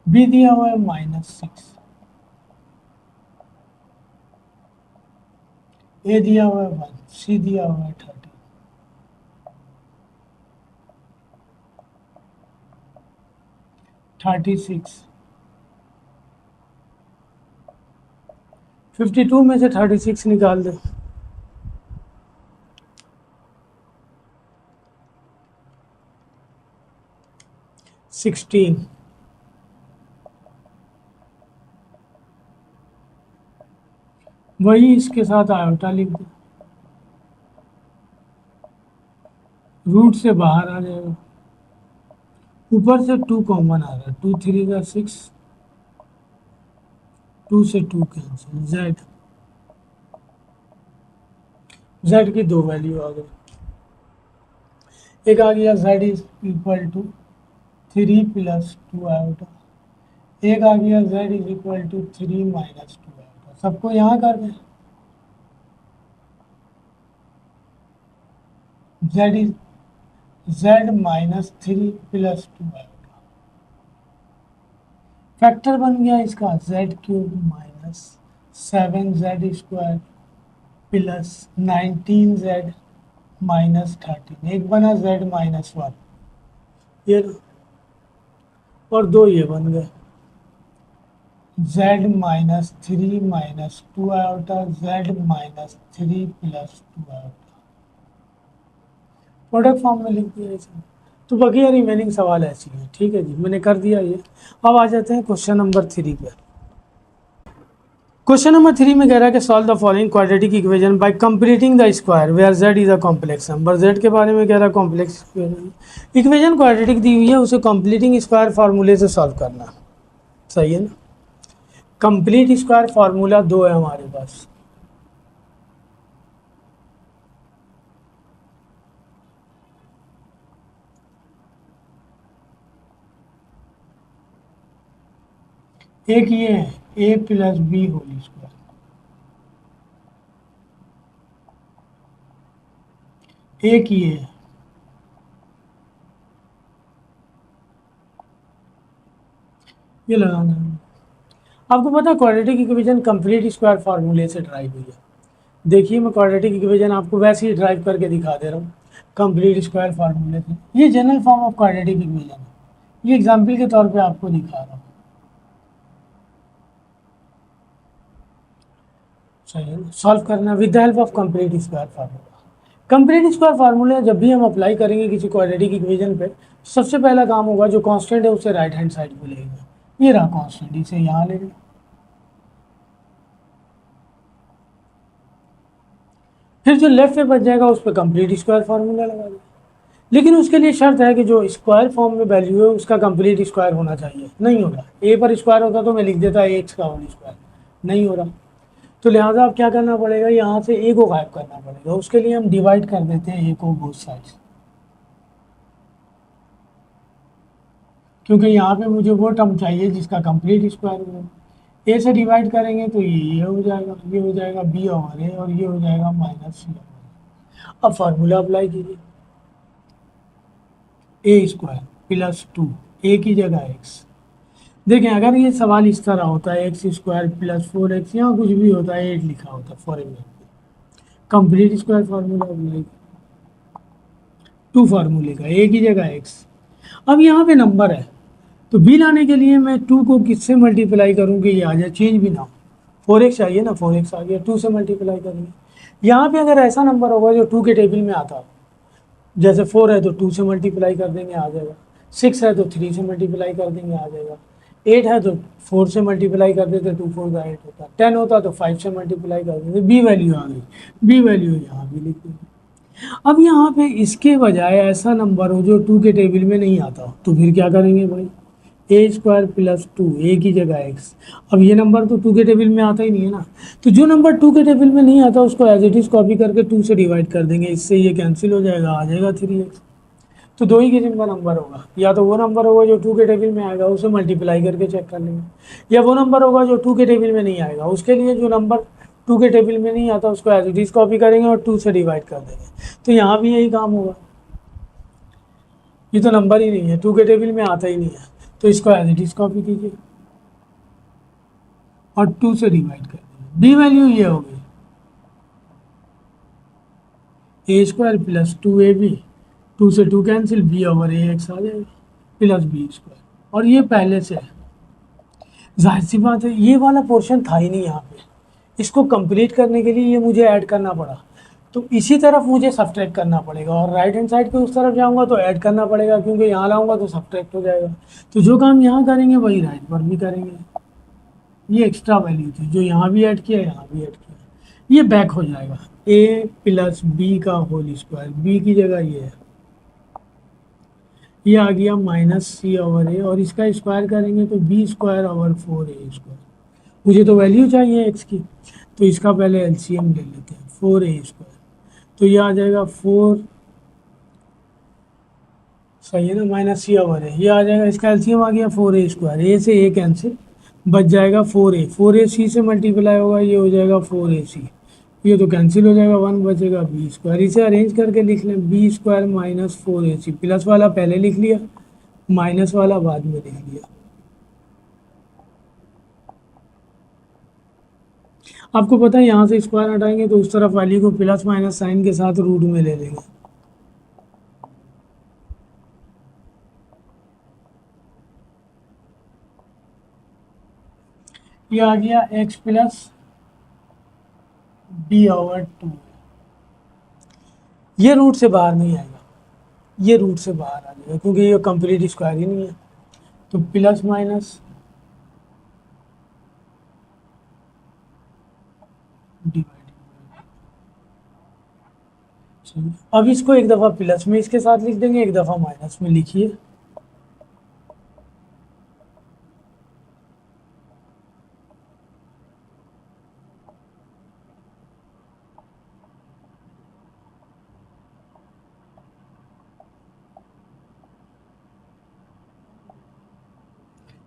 बी दिया हुआ है -6, ए दिया हुआ है 1, सी दिया हुआ है 30, 36, 52 में से 36 निकाल दो, 16, वही इसके साथ आयोटा लिख दो, रूट से बाहर आ जाएगा, ऊपर से 2 कॉमन आ रहा है, 2 3 का 6, 2 से 2 कैंसिल, z की दो वैल्यू आ गई, एक आ गया z is equal to 3 plus 2 iota, एक आ गया z is equal to 3 minus 2 iota. सबको यहाँ कर दें, z is z -3 plus 2 iota, factor बन गया इसका z cube minus 7z square plus 19z minus 13, एक बना z -1, ये और दो ये बन गए, z -3 minus 2 iota, z -3 plus 2 iota, product form में लिख दिया इसमें। तो बकिया रिमेनिंग सवाल ऐसी है। ठीक है जी, मैंने कर दिया ये। अब आ जाते हैं क्वेश्चन नंबर 3 पे। क्वेश्चन नंबर 3 में कह रहा है कि solve the following quadratic equation by completing the square where z is a complex number. z के बारे में कह रहा है कॉम्प्लेक्स इक्वेशन क्वाड्रेटिक दी हुई है, उसे कंप्लीटिंग स्क्वायर फार्मूले से सॉल्व करना। सही है ना। कंप्लीट स्क्वायर फार्मूला 2 है हमारे पास। एक ये है a plus B whole square, एक ये है ये लगाना है। आपको पता है क्वाड्रेटिक इक्वेशन कंप्लीट स्क्वायर फार्मूले से ड्राइव हुई है। देखिए मैं क्वाड्रेटिक इक्वेशन आपको वैसे ही ड्राइव करके दिखा दे रहा हूँ कंप्लीट स्क्वायर फार्मूले से। ये general form of quadratic equation है, ये एग्जाम्पल के तौर पे आपको दिखा रहा हूँ। सही है, सॉल्व करना with the help of complete square formula. Complete square formula जब भी हम अप्लाई करेंगे किसी क्वाड्रेटिक इक्वेशन पे, सबसे पहला काम होगा जो कांस्टेंट है उसे राइट हैंड साइड पे लेंगे। ये रहा कांस्टेंट, इसे यहाँ लेंगे। फिर जो लेफ्ट पे बच जाएगा उस पर कंप्लीट स्क्वायर फार्मूला लगा देंगे। लेकिन उसके लिए शर्त है कि जो स्क्वायर फॉर्म में वैल्यू है उसका कंप्लीट स्क्वायर होना चाहिए। नहीं होगा, ए पर स्क्वायर होता तो मैं लिख देता एक्स का होल स्क्वायर, नहीं हो रहा। तो लिहाजा अब क्या करना पड़ेगा, यहाँ से ए को गायब करना पड़ेगा। उसके लिए हम डिवाइड कर देते हैं ए को बोथ साइड्स, क्योंकि यहाँ पे मुझे वो टर्म चाहिए जिसका कंप्लीट स्क्वायर हो। ए से डिवाइड करेंगे तो ये हो जाएगा, ये हो जाएगा बी ओवर ए, और ये हो जाएगा माइनस सी ओवर। अब फार्मूला अप्लाई कीजिए, ए स्क्वायर प्लस 2 ए की जगह एक्स। देखें अगर ये सवाल इस तरह होता है एक्स स्क्वायर प्लस 4x, यहाँ कुछ भी होता है 8 लिखा होता for example, complete square formula apply, 2 फार्मूले का ए की जगह एक्स। अब यहाँ पे नंबर है तो बी लाने के लिए मैं 2 को किससे मल्टीप्लाई करूँ कि ये आ जाए, चेंज भी ना हो। 4x चाहिए ना, 4x आ गया, 2 से मल्टीप्लाई करेंगे। यहाँ पे अगर ऐसा नंबर होगा जो 2 के टेबल में आता हो, जैसे 4 है तो 2 से मल्टीप्लाई कर देंगे आ जाएगा, 6 है तो 3 से मल्टीप्लाई कर देंगे आ जाएगा, 8 है तो 4 से मल्टीप्लाई कर देते, 2 4 का 8 होता, 10 होता तो 5 से मल्टीप्लाई कर देते। बी वैल्यू आ गई, बी वैल्यू यहाँ भी लिख देंगे। अब यहाँ पे इसके बजाय ऐसा नंबर हो जो 2 के टेबल में नहीं आता हो, तो फिर क्या करेंगे भाई, ए स्क्वायर प्लस 2 ए की जगह एक्स। अब ये नंबर तो 2 के टेबल में आता ही नहीं है ना, तो जो नंबर 2 के टेबल में नहीं आता उसको एज इट इज कॉपी करके 2 से डिवाइड कर देंगे, इससे ये कैंसिल हो जाएगा, आ जाएगा 3x। तो दो ही किस्म का नंबर होगा, या तो वो नंबर होगा जो 2 के टेबल में आएगा उसे मल्टीप्लाई करके चेक कर लेंगे, या वो नंबर होगा जो 2 के टेबल में नहीं आएगा, उसके लिए जो नंबर 2 के टेबल में नहीं आता उसको एज इट इज कॉपी करेंगे और 2 से डिवाइड कर देंगे। तो यहाँ भी यही काम होगा, ये तो नंबर ही नहीं है, 2 के टेबल में आता ही नहीं है, तो इसको एज इट इज कॉपी कीजिए और 2 से डिवाइड कर दीजिए। बी वैल्यू ये हो गई ए स्क्वायर प्लस 2ab, 2 से 2 कैंसिल, बी ओवर ए एक्स आ जाएगा प्लस बी स्क्वायर। और ये पहले से है, जाहिर सी बात है ये वाला पोर्शन था ही नहीं यहाँ पे, इसको कंप्लीट करने के लिए ये मुझे ऐड करना पड़ा, तो इसी तरफ मुझे सब्ट्रैक्ट करना पड़ेगा, और राइट हैंड साइड पे उस तरफ जाऊंगा तो ऐड करना पड़ेगा, क्योंकि यहाँ लाऊंगा तो सब्ट्रैक्ट हो जाएगा। तो जो काम यहाँ करेंगे वही राइट पर भी करेंगे। ये एक्स्ट्रा वैल्यू थी जो यहाँ भी ऐड किया, यहाँ भी ऐड किया, ये बैक हो जाएगा ए प्लस बी का होल स्क्वायर, बी की जगह ये है, ये आ गया माइनस सी ओवर ए, और इसका स्क्वायर करेंगे तो B square over 4a square. मुझे तो वैल्यू चाहिए एक्स की, तो इसका पहले एलसीएम ले लेते हैं, 4a स्क्वायर, तो ये आ जाएगा 4, सही है ना, माइनस सी ओवर है, ये आ जाएगा, इसका एलसीएम आ गया 4a स्क्वायर, ए से ए कैंसिल, बच जाएगा 4a, 4a सी से मल्टीप्लाई होगा, ये हो जाएगा 4ac, ये तो कैंसिल हो जाएगा, 1 बचेगा बी स्क्वायर। इसे अरेंज करके लिख लें, B square minus 4ac, plus वाला पहले लिख लिया, माइनस वाला बाद में लिख लिया। आपको पता है यहाँ से स्क्वायर हटाएंगे तो उस तरफ वैल्यू को प्लस माइनस साइन के साथ रूट में ले लेंगे। ये आ गया x प्लस बी ओवर 2, ये रूट से बाहर नहीं आएगा, ये रूट से बाहर आ जाएगा क्योंकि ये कंप्लीट स्क्वायर ही नहीं है। तो प्लस माइनस डिवाइडेड। अब इसको एक दफ़ा प्लस में इसके साथ लिख देंगे, एक दफ़ा माइनस में लिखिए।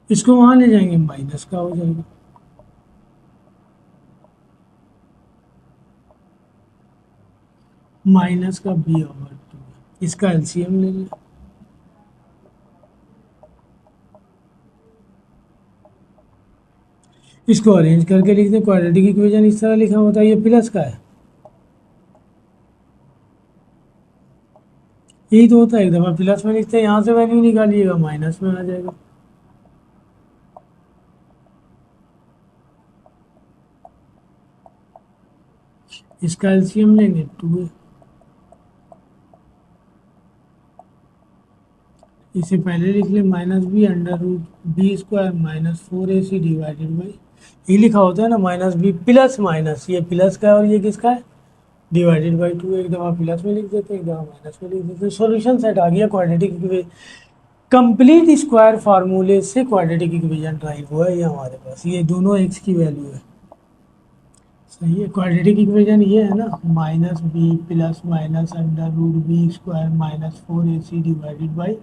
इसको वहां ले जाएंगे, माइनस का हो जाएगा। माइनस का b ओवर 2, इसका एलसीएम ले लें। इसको अरेंज करके लिख दें। क्वाड्रेटिक इक्वेशन इस तरह लिखा होता है, ये प्लस का है, यही तो होता है। एक दफ़ा प्लस में लिखते हैं, यहाँ से वैल्यू निकालिएगा, माइनस में आ जाएगा। इसका एलसीएम लेंगे 2a, इसे पहले लिख लें minus B under root B square minus 4ac divided by, ये लिखा होता है ना माइनस बी प्लस माइनस, ये प्लस का है और ये किसका है, डिवाइडेड बाई 2। एक दफ़ा प्लस में लिख देते हैं, एक दफ़ा माइनस में लिख देते हैं। सॉल्यूशन सेट आ गया क्वाड्रेटिक इक्वेशन। कंप्लीट स्क्वायर फार्मूले से क्वाड्रेटिक इक्वेशन ड्राइव हुआ है ये हमारे पास। ये दोनों एक्स की वैल्यू है, सही है। क्वाड्रेटिक इक्वेशन ये है ना, minus B plus minus under root B square minus 4ac divided by,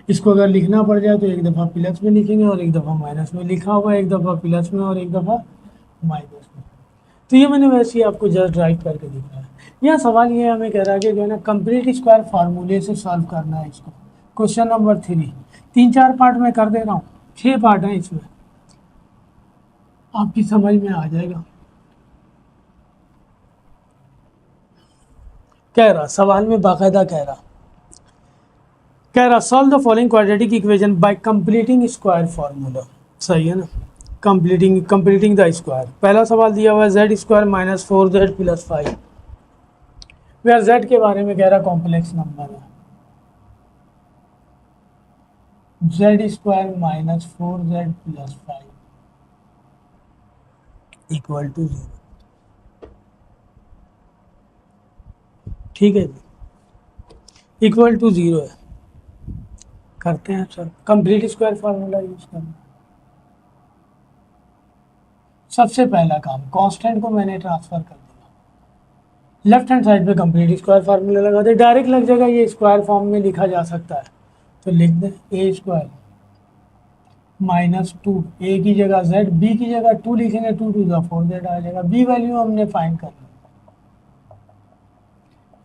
इसको अगर लिखना पड़ जाए तो एक दफ़ा प्लस में लिखेंगे और एक दफ़ा माइनस में लिखा हुआ है, एक दफ़ा प्लस में और एक दफ़ा माइनस में। तो ये मैंने वैसे ही आपको जस्ट ड्राइव करके दिखाया है। यहाँ सवाल ये हमें कह रहा है कि जो है ना कंप्लीट स्क्वायर फार्मूले से सॉल्व करना है इसको। क्वेश्चन नंबर 3, 3-4 पार्ट में कर दे रहा हूँ, 6 पार्ट हैं इसमें, आपकी समझ में आ जाएगा। कह रहा सवाल में बाकायदा कह रहा solve the following quadratic equation by completing square formula, सही है ना। कंप्लीटिंग द स्क्वायर, पहला सवाल दिया हुआ है Z square minus 4z plus 5, where Z के बारे में कह रहा कॉम्प्लेक्स नंबर है, Z square minus 4z plus 5 equal to 0। ठीक है जी, इक्वल टू 0 है। करते हैं sir, complete square formula use करना। सबसे पहला काम, कांस्टेंट को मैंने ट्रांसफर कर दिया, लेफ्ट हैंड साइड पे कंप्लीट स्क्वायर फार्मूला लगा दे, डायरेक्ट लग जाएगा, ये स्क्वायर फॉर्म में लिखा जा सकता है। तो लिख दें ए स्क्वायर माइनस 2, ए की जगह जेड, बी की जगह 2 लिखेंगे, 2 टू द 4z आ जाएगा। बी वैल्यू हमने फाइंड कर ली,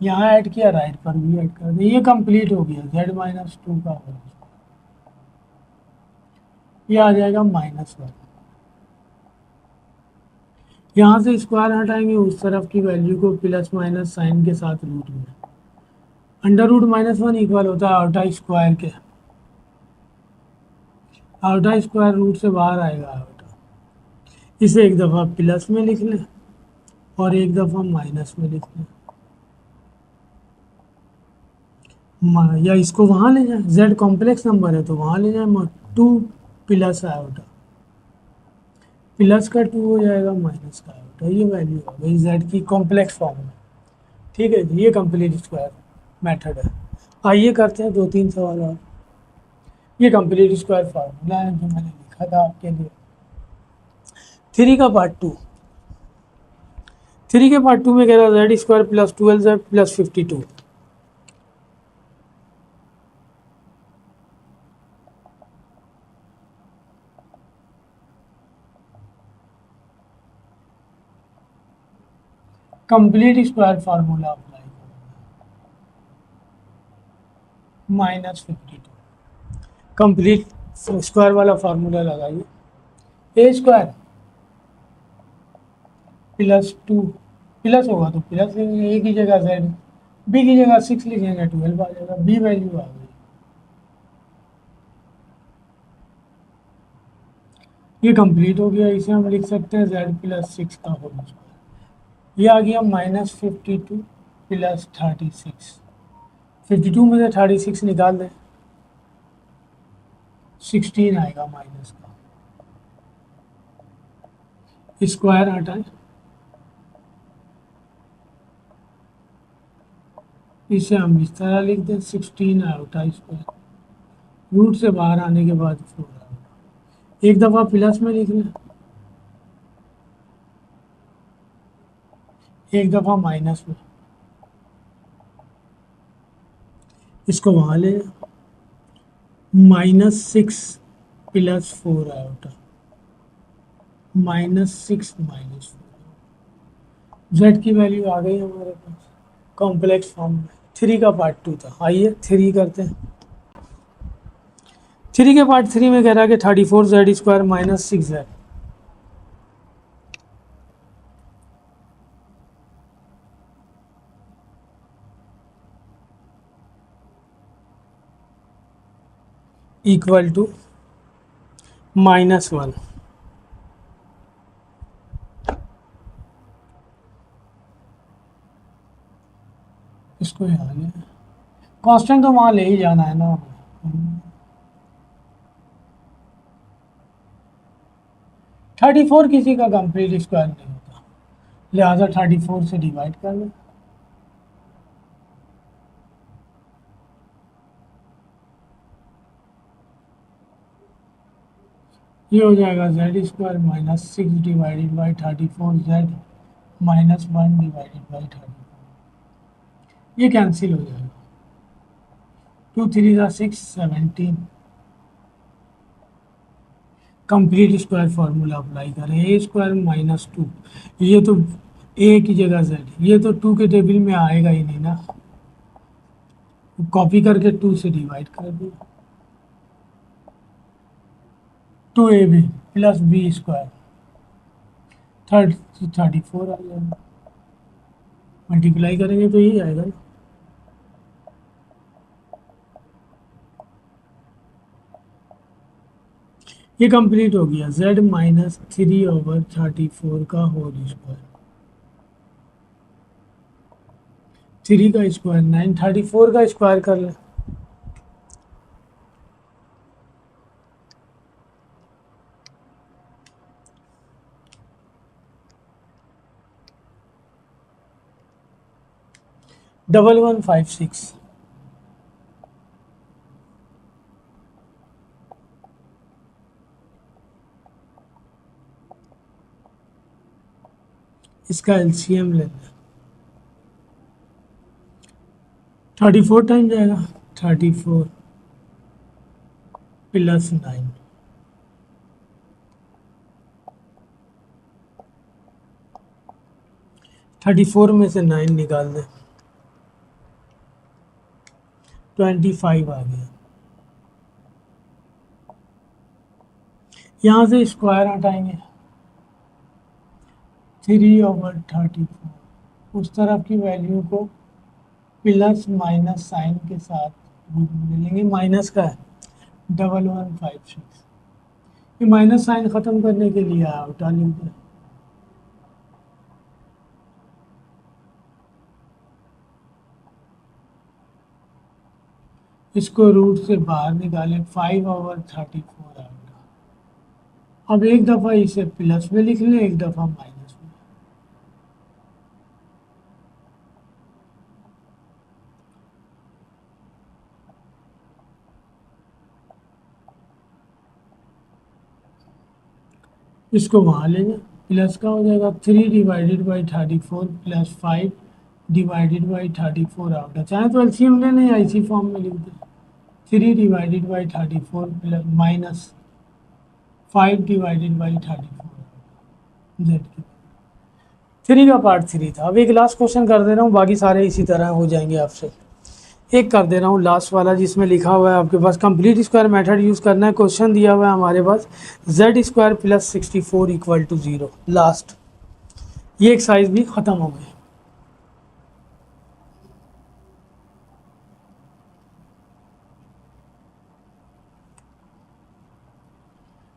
यहाँ ऐड किया, राइट पर भी ऐड कर दिया, ये कंप्लीट हो गया। जेड माइनस 2 का होल, ये आ जाएगा -1। यहाँ से स्क्वायर हटाएंगे, उस तरफ की वैल्यू को प्लस माइनस साइन के साथ रूट में, अंडर रूट -1 इक्वल होता है आउटा स्क्वायर के, आउटा स्क्वायर रूट से बाहर आएगा आउटा। इसे एक दफ़ा प्लस में लिख लें और एक दफ़ा माइनस में लिख लें, या इसको वहाँ ले जाए, जेड कॉम्प्लेक्स नंबर है तो वहाँ ले जाए, 2 प्लस आउटा, प्लस का 2 हो जाएगा माइनस का आउटा, ये वैल्यू आ गई जेड की कॉम्प्लेक्स फॉर्म में। ठीक है जी, ये कंप्लीट स्क्वायर मेथड है। आइए करते हैं 2-3 सवाल और। ये कंप्लीट स्क्वायर फार्मूला है जो मैंने लिखा था आपके लिए। 3 का पार्ट 2, 3 के पार्ट 2 में कह रहा है Z square plus 12z plus 52। Complete square formula apply -52, complete square वाला फार्मूला लगाइए। ए स्क्वायर प्लस 2, प्लस होगा तो प्लस लिखेंगे, ए की जगह जेड, बी की जगह 6 लिखेंगे, 12 आ जाएगा। बी वैल्यू आ गई, ये कंप्लीट हो गया। इसे हम लिख सकते हैं जेड प्लस 6 का होल स्क्वायर, ये आ गया -52 प्लस 36। 52 में से 36 निकाल दें, 16 आएगा माइनस का, स्क्वायर हटाएं, इसे हम इस तरह लिख दें 16 आउटा स्क्वायर, रूट से बाहर आने के बाद 4 आउटा, एक दफ़ा प्लस में लिख लें, एक दफ़ा माइनस में, इसको वहाँ ले -6 प्लस 4 आउटा, -6 माइनस 4, जेड की वैल्यू आ गई हमारे पास कॉम्प्लेक्स फॉर्म में। 3 का पार्ट 2 था, आइए 3 करते हैं। 3 के पार्ट 3 में कह रहा है कि 34z² minus 6z, equal to -1। इसको यहाँ ले, कांस्टेंट तो वहाँ ले ही जाना है ना। 34 किसी का कंप्लीट स्क्वायर नहीं होता, लिहाजा 34 से डिवाइड कर लें, ये हो जाएगा z² minus 6 divided by 34 z minus 1 divided by 34, ये कैंसिल हो जाएगा, 2 3 ज़ा 6 17, कंप्लीट स्क्वायर फार्मूला अप्लाई करें, a² माइनस 2, ये तो a की जगह z, ये तो 2 के टेबल में आएगा ही नहीं ना, कॉपी करके 2 से डिवाइड कर दिया, 2ab प्लस b² 34 आ जाएगा, मल्टीप्लाई करेंगे तो यही आएगा ना। ये कंप्लीट हो गया, z माइनस 3/34 का होल स्क्वायर, 3 का स्क्वायर 9, 34 का स्क्वायर कर लें, डबल 156, इसका एलसीएम ले लें, 34 टाइम जाएगा, 34 प्लस 9, 34 में से 9 निकाल दें, 25 आ गया, यहाँ से स्क्वायर हटाएंगे, 3/34, उस तरफ की वैल्यू को प्लस माइनस साइन के साथ रूट में ले लेंगे, माइनस का है, डबल 156, ये माइनस साइन ख़त्म करने के लिए आउटा लिख दें, इसको रूट से बाहर निकालें, 5/34 आउटा, अब एक दफ़ा इसे प्लस में लिख लें, एक दफ़ा माइनस में, इसको वहाँ ले जाए, प्लस का हो जाएगा 3 divided by 34 plus 5 divided by 34 outta, चाहे तो एलसीएम ले लें या इसी फॉर्म में लिख दें, 3 divided by 34 plus minus 5 divided by 34 Z की। 3 का पार्ट 3 था। अब एक लास्ट क्वेश्चन कर दे रहा हूँ, बाकी सारे इसी तरह हो जाएंगे आपसे। एक कर दे रहा हूँ लास्ट वाला, जिसमें लिखा हुआ है आपके पास कंप्लीट स्क्वायर मेथड यूज़ करना है। क्वेश्चन दिया हुआ है हमारे पास z² plus 64 equal to 0। Last ये एक्सरसाइज भी ख़त्म हो गई।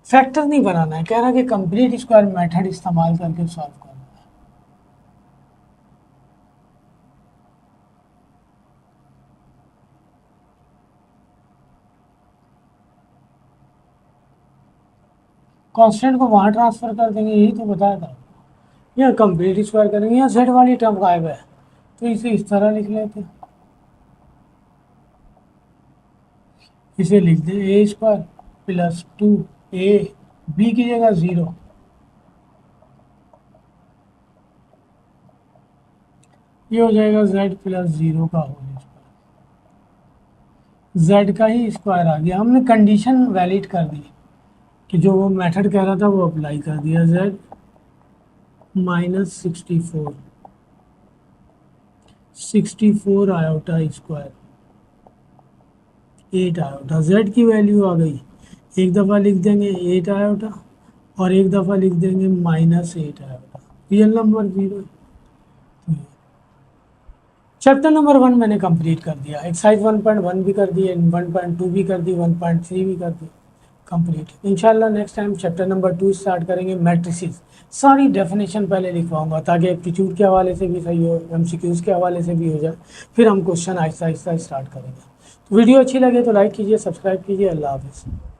फैक्टर नहीं बनाना है, कह रहा है कि कंप्लीट स्क्वायर मेथड इस्तेमाल करके सॉल्व करना है। कांस्टेंट को वहाँ ट्रांसफ़र कर देंगे, यही तो बताया था। यहाँ कंप्लीट स्क्वायर करेंगे, यहाँ जेड वाली टर्म गायब है तो इसे इस तरह लिख लेते हैं, इसे लिख दें ए स्क्वायर प्लस 2 ए, बी की जगह 0, ये हो जाएगा z प्लस 0 का होल स्क्वायर, z का ही स्क्वायर आ गया। हमने कंडीशन वैलिड कर दी कि जो वो मेथड कह रहा था वो अप्लाई कर दिया। z minus 64 iota square 8 iota, z की वैल्यू आ गई, एक दफ़ा लिख देंगे 8 आयोटा और एक दफ़ा लिख देंगे -8 आयोटा, रियल नंबर 0 है। चैप्टर नंबर 1 मैंने कंप्लीट कर दिया, एक्सरसाइज 1.1 भी कर दी, 1.2 भी कर दी, 1.3 भी कर दी कंप्लीट। इंशाल्लाह next time chapter number 2 start करेंगे, मैट्रिसेस। सारी डेफिनेशन पहले लिखवाऊंगा ताकि एप्टीट्यूड के हवाले से भी सही हो, एमसीक्यूज के हवाले से भी हो जाए, फिर हम क्वेश्चन आहिस्ता आहिस्ता स्टार्ट करेंगे। तो वीडियो अच्छी लगे तो लाइक कीजिए, सब्सक्राइब कीजिए। अल्लाह हाफिज़।